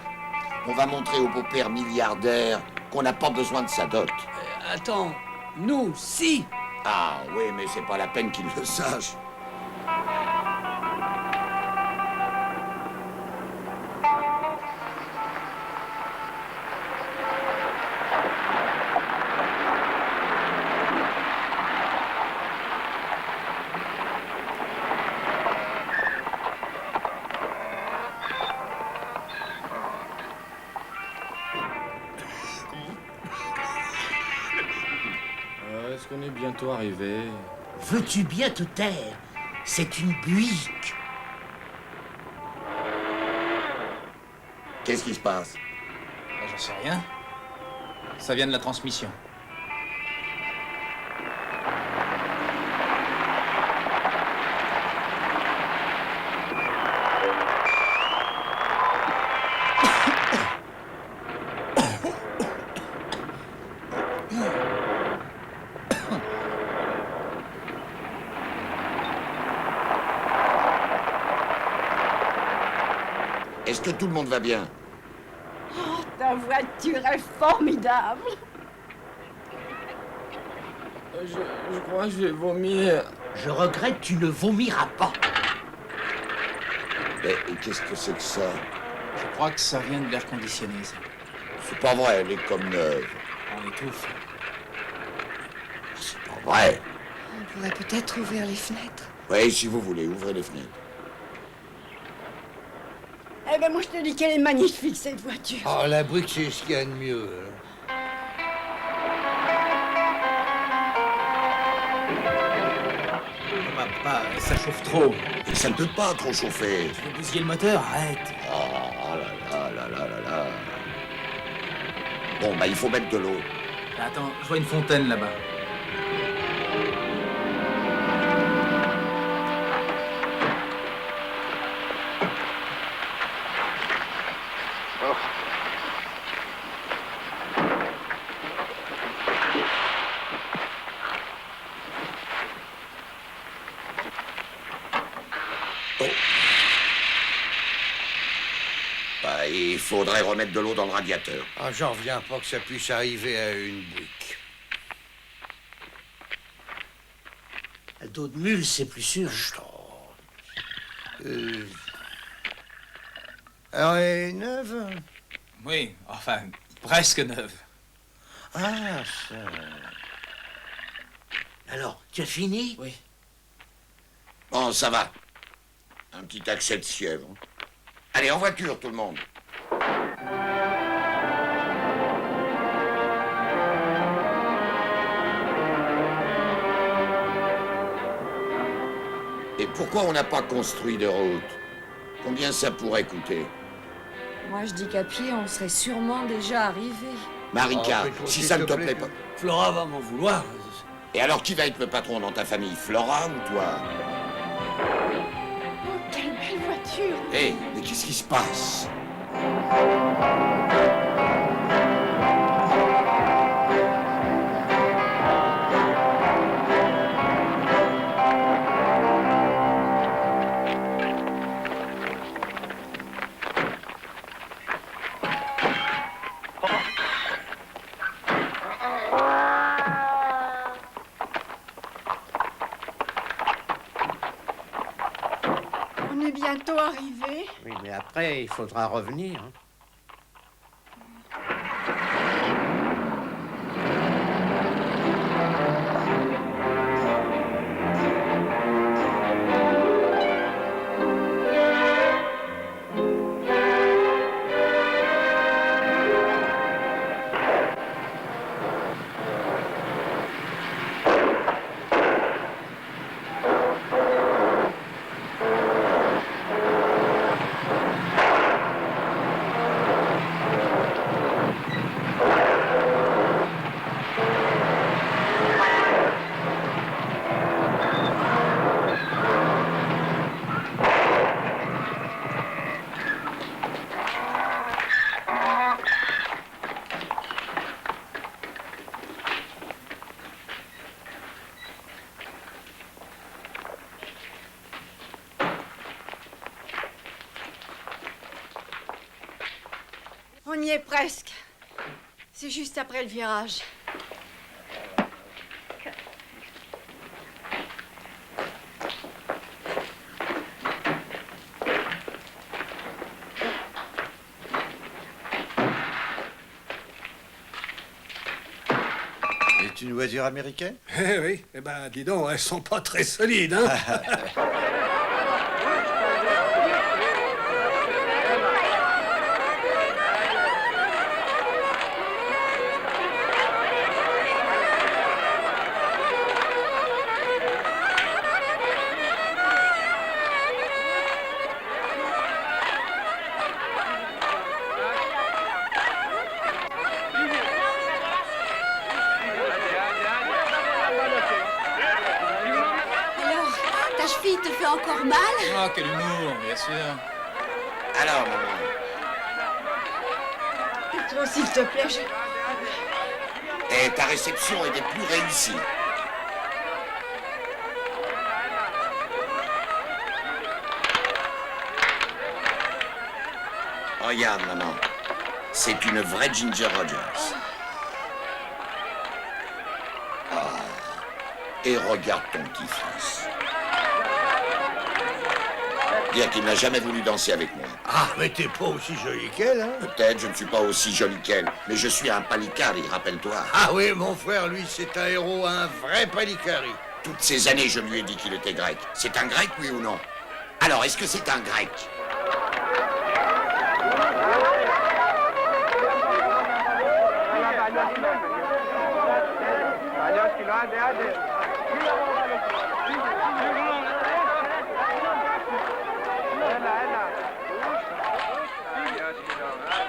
On va montrer au beau-père milliardaire qu'on n'a pas besoin de sa dot. Attends, nous, si! Ah oui, mais c'est pas la peine qu'il le sache. Est-ce qu'on est bientôt arrivé? Veux-tu bien te taire? C'est une Buick. Qu'est-ce qui se passe? J'en sais rien. Ça vient de la transmission. Est-ce que tout le monde va bien? Oh, ta voiture est formidable. Je crois que je vais vomir. Je regrette, tu ne vomiras pas. Mais qu'est-ce que c'est que ça? Je crois que ça vient de l'air conditionné, ça. C'est pas vrai, elle est comme neuve. On étouffe. C'est pas vrai. On pourrait peut-être ouvrir les fenêtres. Oui, si vous voulez, ouvrez les fenêtres. Eh ben moi je te dis qu'elle est magnifique cette voiture. Oh, la Buick, c'est ce qu'il y a de mieux. Papa, ça chauffe trop. Et ça ne peut pas trop chauffer. Tu veux bousiller le moteur? Arrête. Oh là là là là là là. Bon, bah il faut mettre de l'eau. Attends, je vois une fontaine là-bas. Bah, il faudrait remettre de l'eau dans le radiateur. Ah, j'en reviens pas que ça puisse arriver à une Buick. La dos de mule, c'est plus sûr. Alors, elle est neuve? Oui, enfin, presque neuve. Ah, ça... Alors, tu as fini? Oui. Bon, ça va. Un petit accès de fièvre. Allez, en voiture, tout le monde. Et pourquoi on n'a pas construit de route? Combien ça pourrait coûter? Moi, je dis qu'à pied, on serait sûrement déjà arrivé. Marika, Oh, si ça ne te plaît pas... Flora va m'en vouloir. Et alors, qui va être le patron dans ta famille? Flora ou toi? Oh, quelle belle voiture. Hé, mais qu'est-ce qui se passe? On est bientôt arrivé. Oui, mais après, il faudra revenir. Hein. On y est presque. C'est juste après le virage. C'est une voiture américaine? Eh oui, eh ben, dis donc, elles sont pas très solides, hein. Alors, ta cheville te fait encore mal? Ah, quel humour, bien sûr. Alors, maman, Petro, s'il te plaît, et ta réception est des plus réussies. Regarde, maman. C'est une vraie Ginger Rogers. Ah. Et regarde ton petit-fils. Dire qu'il n'a jamais voulu danser avec moi. Ah, mais t'es pas aussi jolie qu'elle, hein? Peut-être je ne suis pas aussi jolie qu'elle, mais je suis un palicari, rappelle-toi. Ah oui, mon frère, lui, c'est un héros, un vrai palicari. Toutes ces années, je lui ai dit qu'il était grec. C'est un grec, oui ou non? Alors, est-ce que c'est un grec?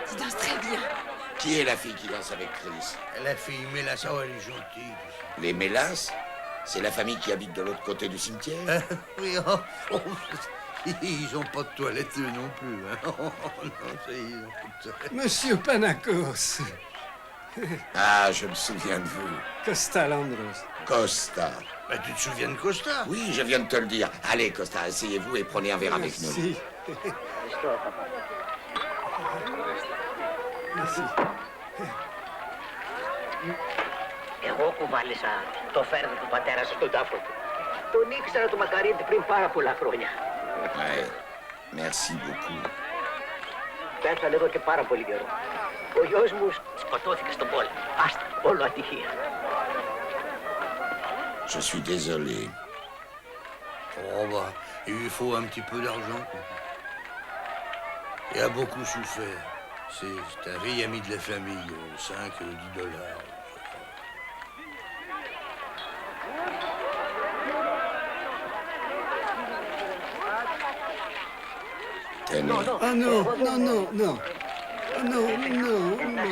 Tu danses très bien. Qui est la fille qui danse avec Chris? La fille Mélas, oh, elle est gentille. Les Mélas? C'est la famille qui habite de l'autre côté du cimetière? Oui, oh, ils ont pas de toilette eux non plus. Hein. Oh, non, ils ont pas de toilette. Monsieur Panacos. Ah, je me souviens de vous. Costa Landros. Costa. Bah, tu te souviens de Costa? Oui, je viens de te le dire. Allez, Costa, asseyez-vous et prenez un verre avec nous. Merci. Merci. Εγώ κουβάλισα το φέρδο του πατέρα σας στον τάφο του. Τον ήξερα το Μακαρίτη πριν πάρα πολλά χρόνια. Ouais, merci beaucoup. Πέθανε εδώ και πάρα πολύ καιρό. Ο γιος μου σκοτώθηκε στον πόλεμο. Άστα, όλο ατυχία. Je suis désolé. Oh, bah, il lui faut un petit peu d'argent, quoi. Il a beaucoup souffert. C'est un vieil ami de la famille, 5, 10 dollars. Tenez. Ah non, non, non, non. Ah non, non, non.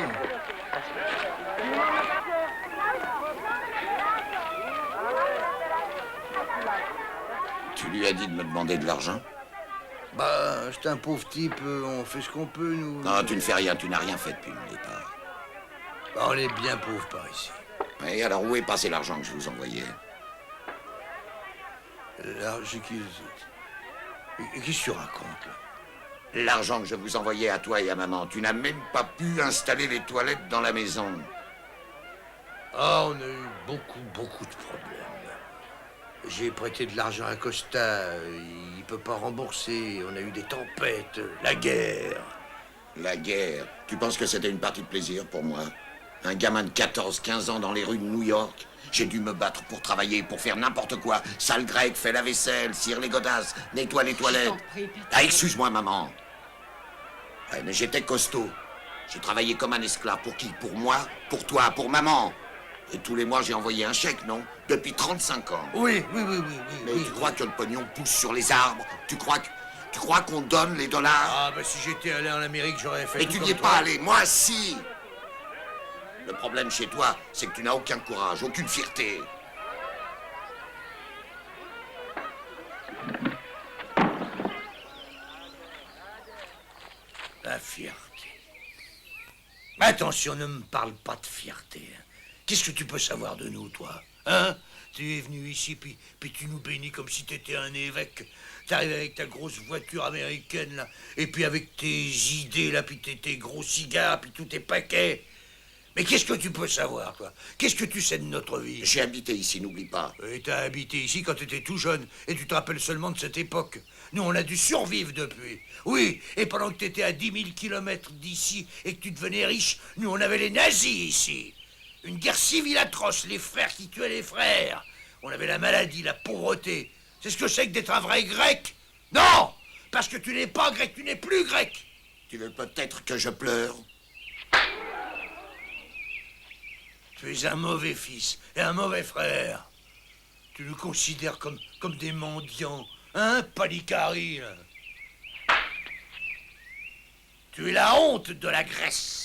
Tu lui as dit de me demander de l'argent? Bah, c'est un pauvre type, on fait ce qu'on peut, nous. Non, tu ne fais rien, tu n'as rien fait depuis le départ. Bah, on est bien pauvres par ici. Et alors, où est passé l'argent que je vous envoyais? L'argent qui... Qu'est-ce que tu racontes, là? L'argent que je vous envoyais à toi et à maman, tu n'as même pas pu installer les toilettes dans la maison. Ah, on a eu beaucoup de problèmes. J'ai prêté de l'argent à Costa, il peut pas rembourser, on a eu des tempêtes, la guerre. La guerre? Tu penses que c'était une partie de plaisir pour moi? Un gamin de 14-15 ans dans les rues de New York? J'ai dû me battre pour travailler, pour faire n'importe quoi. Sale grec, fais la vaisselle, cire les godasses, nettoie les toilettes. Ah, excuse-moi, maman. Ouais, mais j'étais costaud. J'ai travaillé comme un esclave. Pour qui? Pour moi? Pour toi? Pour maman? Et tous les mois, j'ai envoyé un chèque, non? Depuis 35 ans. Oui. Mais tu crois que le pognon pousse sur les arbres? Tu crois qu'on donne les dollars? Ah, bah si j'étais allé en Amérique, j'aurais fait Mais tout tu comme n'y es toi. pas allé, moi si! Le problème chez toi, c'est que tu n'as aucun courage, aucune fierté. La fierté. Attention, ne me parle pas de fierté. Hein. Qu'est-ce que tu peux savoir de nous, toi? Hein? Tu es venu ici, puis tu nous bénis comme si t'étais un évêque. T'arrives avec ta grosse voiture américaine, là, et puis avec tes idées, là, puis tes gros cigares, puis tous tes paquets. Mais qu'est-ce que tu peux savoir, toi? Qu'est-ce que tu sais de notre vie? J'ai habité ici, n'oublie pas. Et t'as habité ici quand t'étais tout jeune, et tu te rappelles seulement de cette époque. Nous, on a dû survivre depuis. Oui, et pendant que t'étais à 10 000 kilomètres d'ici et que tu devenais riche, nous, on avait les nazis ici. Une guerre civile atroce, les frères qui tuaient les frères. On avait la maladie, la pauvreté. C'est ce que c'est que d'être un vrai grec? Non! Parce que tu n'es pas grec, tu n'es plus grec. Tu veux peut-être que je pleure? Tu es un mauvais fils et un mauvais frère. Tu nous considères comme des mendiants, hein, Palikari? Tu es la honte de la Grèce.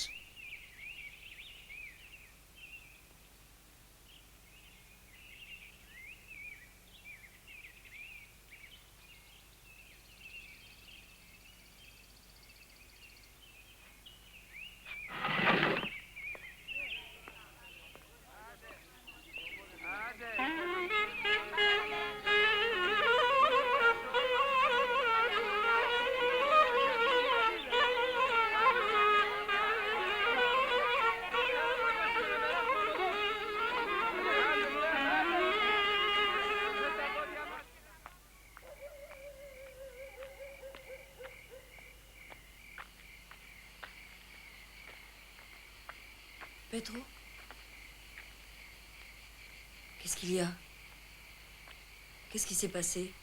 Pedro? Qu'est-ce qu'il y a? Qu'est-ce qui s'est passé?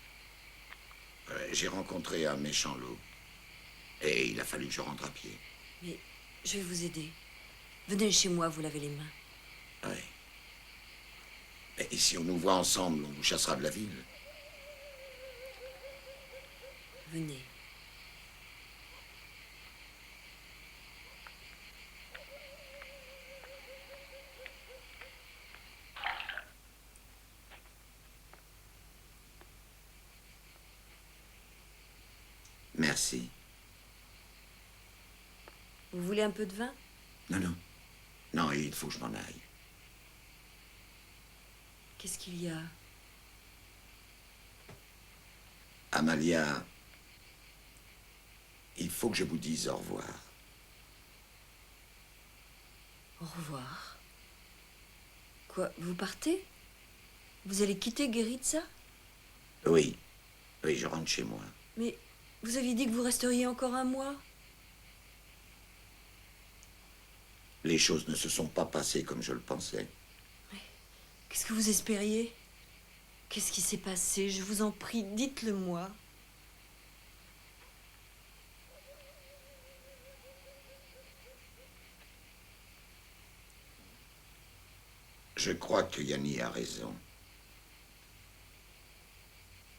J'ai rencontré un méchant loup. Et il a fallu que je rentre à pied. Mais je vais vous aider. Venez chez moi, vous lavez les mains. Oui. Et si on nous voit ensemble, on vous chassera de la ville. Venez. Merci. Vous voulez un peu de vin? Non, non. Non, il faut que je m'en aille. Qu'est-ce qu'il y a? Amalia, il faut que je vous dise au revoir. Au revoir. Quoi, vous partez? Vous allez quitter Gueritsa? Oui. Oui, je rentre chez moi. Mais vous aviez dit que vous resteriez encore un mois? Les choses ne se sont pas passées comme je le pensais. Qu'est-ce que vous espériez? Qu'est-ce qui s'est passé? Je vous en prie, dites-le-moi. Je crois que Yanni a raison.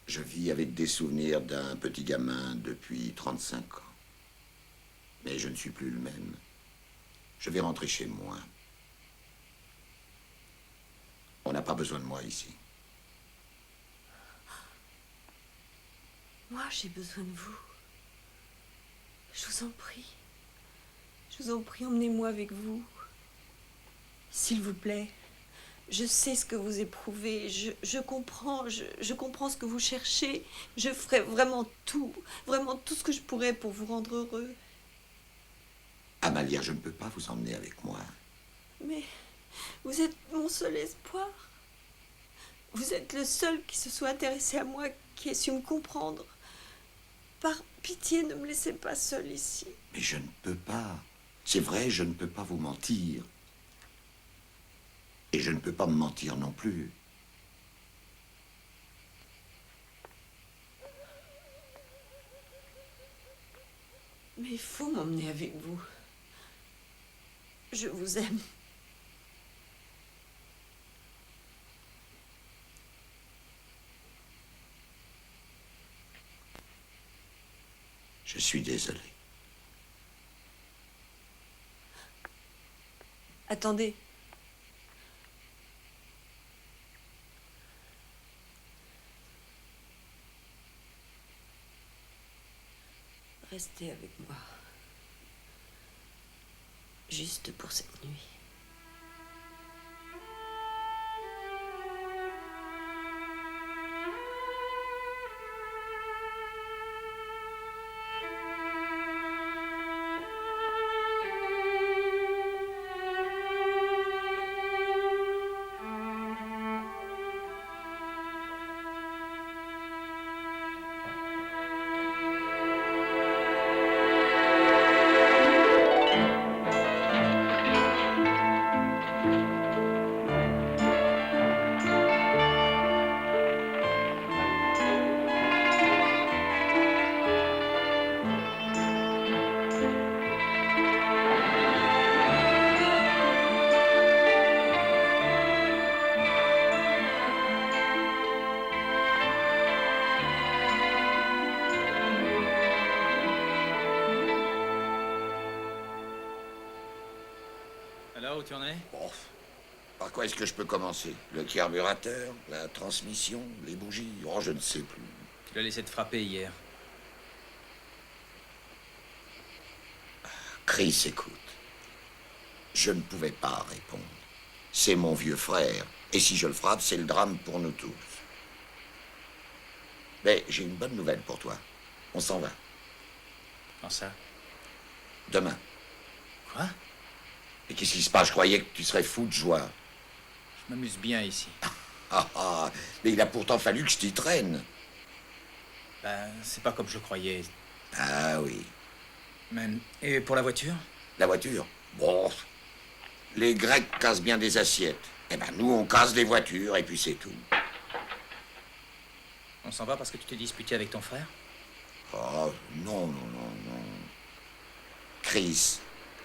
Je vis avec des souvenirs d'un petit gamin depuis 35 ans. Mais je ne suis plus le même. Je vais rentrer chez moi. On n'a pas besoin de moi ici. Moi, j'ai besoin de vous. Je vous en prie. Je vous en prie, emmenez-moi avec vous. S'il vous plaît. Je sais ce que vous éprouvez. Je comprends. Je comprends ce que vous cherchez. Je ferai vraiment tout ce que je pourrais pour vous rendre heureux. Amalia, je ne peux pas vous emmener avec moi. Mais vous êtes mon seul espoir. Vous êtes le seul qui se soit intéressé à moi, qui ait su me comprendre. Par pitié, ne me laissez pas seule ici. Mais je ne peux pas. C'est vrai, je ne peux pas vous mentir. Et je ne peux pas me mentir non plus. Mais il faut m'emmener avec vous. Je vous aime. Je suis désolé. Attendez. Restez avec moi. Juste pour cette nuit. où tu en es? Bon, par quoi est-ce que je peux commencer? Le carburateur, la transmission, les bougies? Oh, je ne sais plus. Tu l'as laissé te frapper hier. Chris, écoute. Je ne pouvais pas répondre. C'est mon vieux frère. Et si je le frappe, c'est le drame pour nous tous. Mais j'ai une bonne nouvelle pour toi. On s'en va. Quand ça? Demain. Quoi? Et qu'est-ce qui se passe? Je croyais que tu serais fou de joie. Je m'amuse bien ici. Mais il a pourtant fallu que je t'y traîne. Ben, c'est pas comme je croyais. Ah oui. Même. Et pour la voiture? La voiture? Bon. Les Grecs cassent bien des assiettes. Eh ben, nous, on casse des voitures, et puis c'est tout. On s'en va parce que tu t'es disputé avec ton frère? Oh, non, non, non, non. Chris,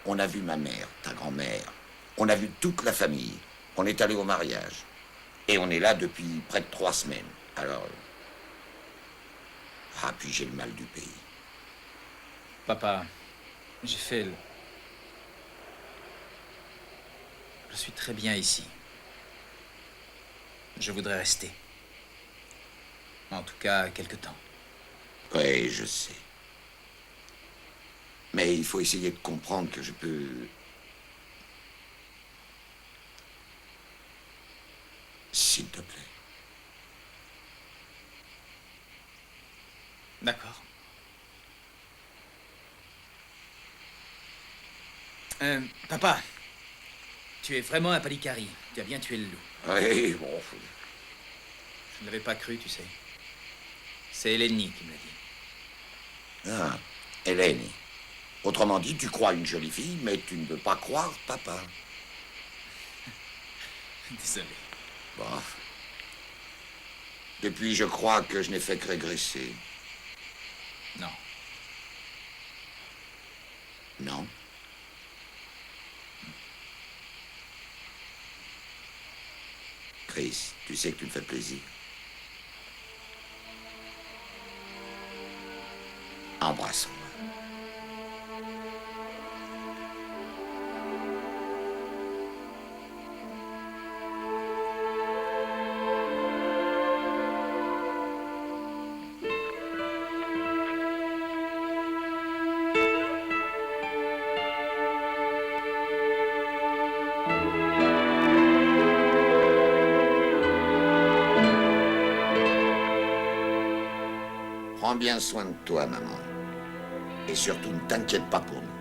on a vu ma mère, ta grand-mère. On a vu toute la famille. On est allé au mariage. Et on est là depuis près de 3 semaines. Alors... Ah, puis j'ai le mal du pays. Papa, j'ai fait le... Je suis très bien ici. Je voudrais rester. En tout cas, quelque temps. Oui, je sais. Mais il faut essayer de comprendre que je peux... S'il te plaît. D'accord. Papa, tu es vraiment un Palikari. Tu as bien tué le loup. Oui, bon... Je ne l'avais pas cru, tu sais. C'est Eleni qui me l'a dit. Ah, Hélène. Autrement dit, tu crois une jolie fille, mais tu ne veux pas croire papa. Désolé. Bon. Depuis, je crois que je n'ai fait que régresser. Non. Non? Chris, tu sais que tu me fais plaisir. Embrassons-moi. Prends bien soin de toi, maman. Et surtout, ne t'inquiète pas pour nous.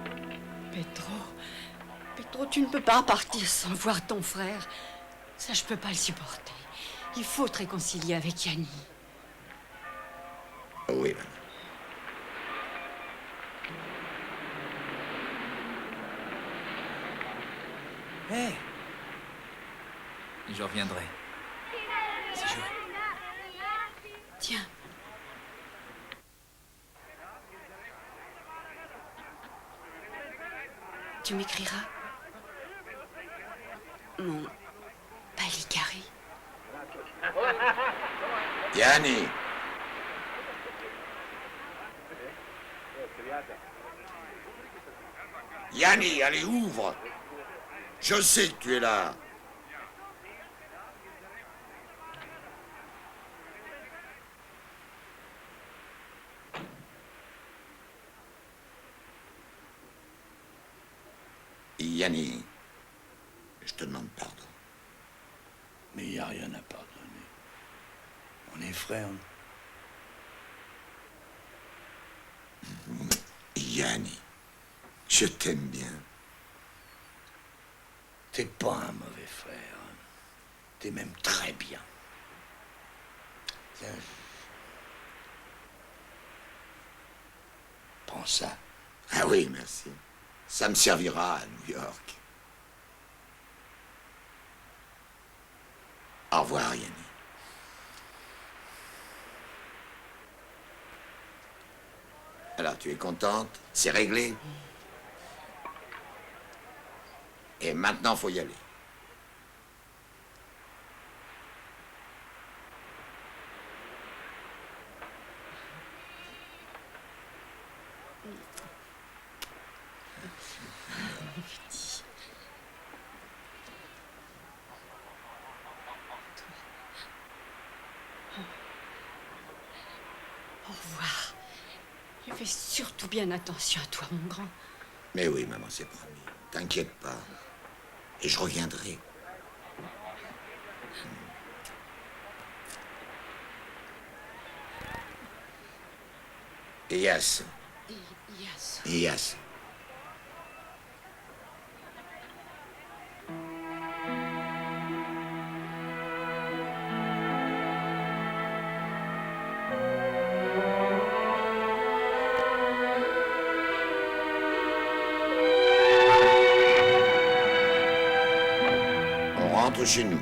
Petro, tu ne peux pas partir sans voir ton frère. Ça, je peux pas le supporter. Il faut te réconcilier avec Yanni. Oui, maman. Hé! Je reviendrai. C'est joué. Tiens. Tu m'écriras mon Palikari. Yanni! Yanni, allez, ouvre! Je sais que tu es là. Yanni, je te demande pardon. Mais il n'y a rien à pardonner. On est frères. Yanni, je t'aime bien. T'es pas un mauvais frère. T'es même très bien. Tiens. Prends ça. Ah oui, merci. Ça me servira à New York. Au revoir, Yanni. Alors, tu es contente? C'est réglé? Et maintenant, faut y aller. revoir. Et fais surtout bien attention à toi, mon grand. Mais oui, maman, c'est promis. T'inquiète pas. Et je reviendrai. Yes. Yes. Yes. On rentre chez nous.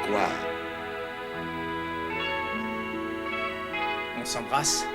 Quoi? On s'embrasse.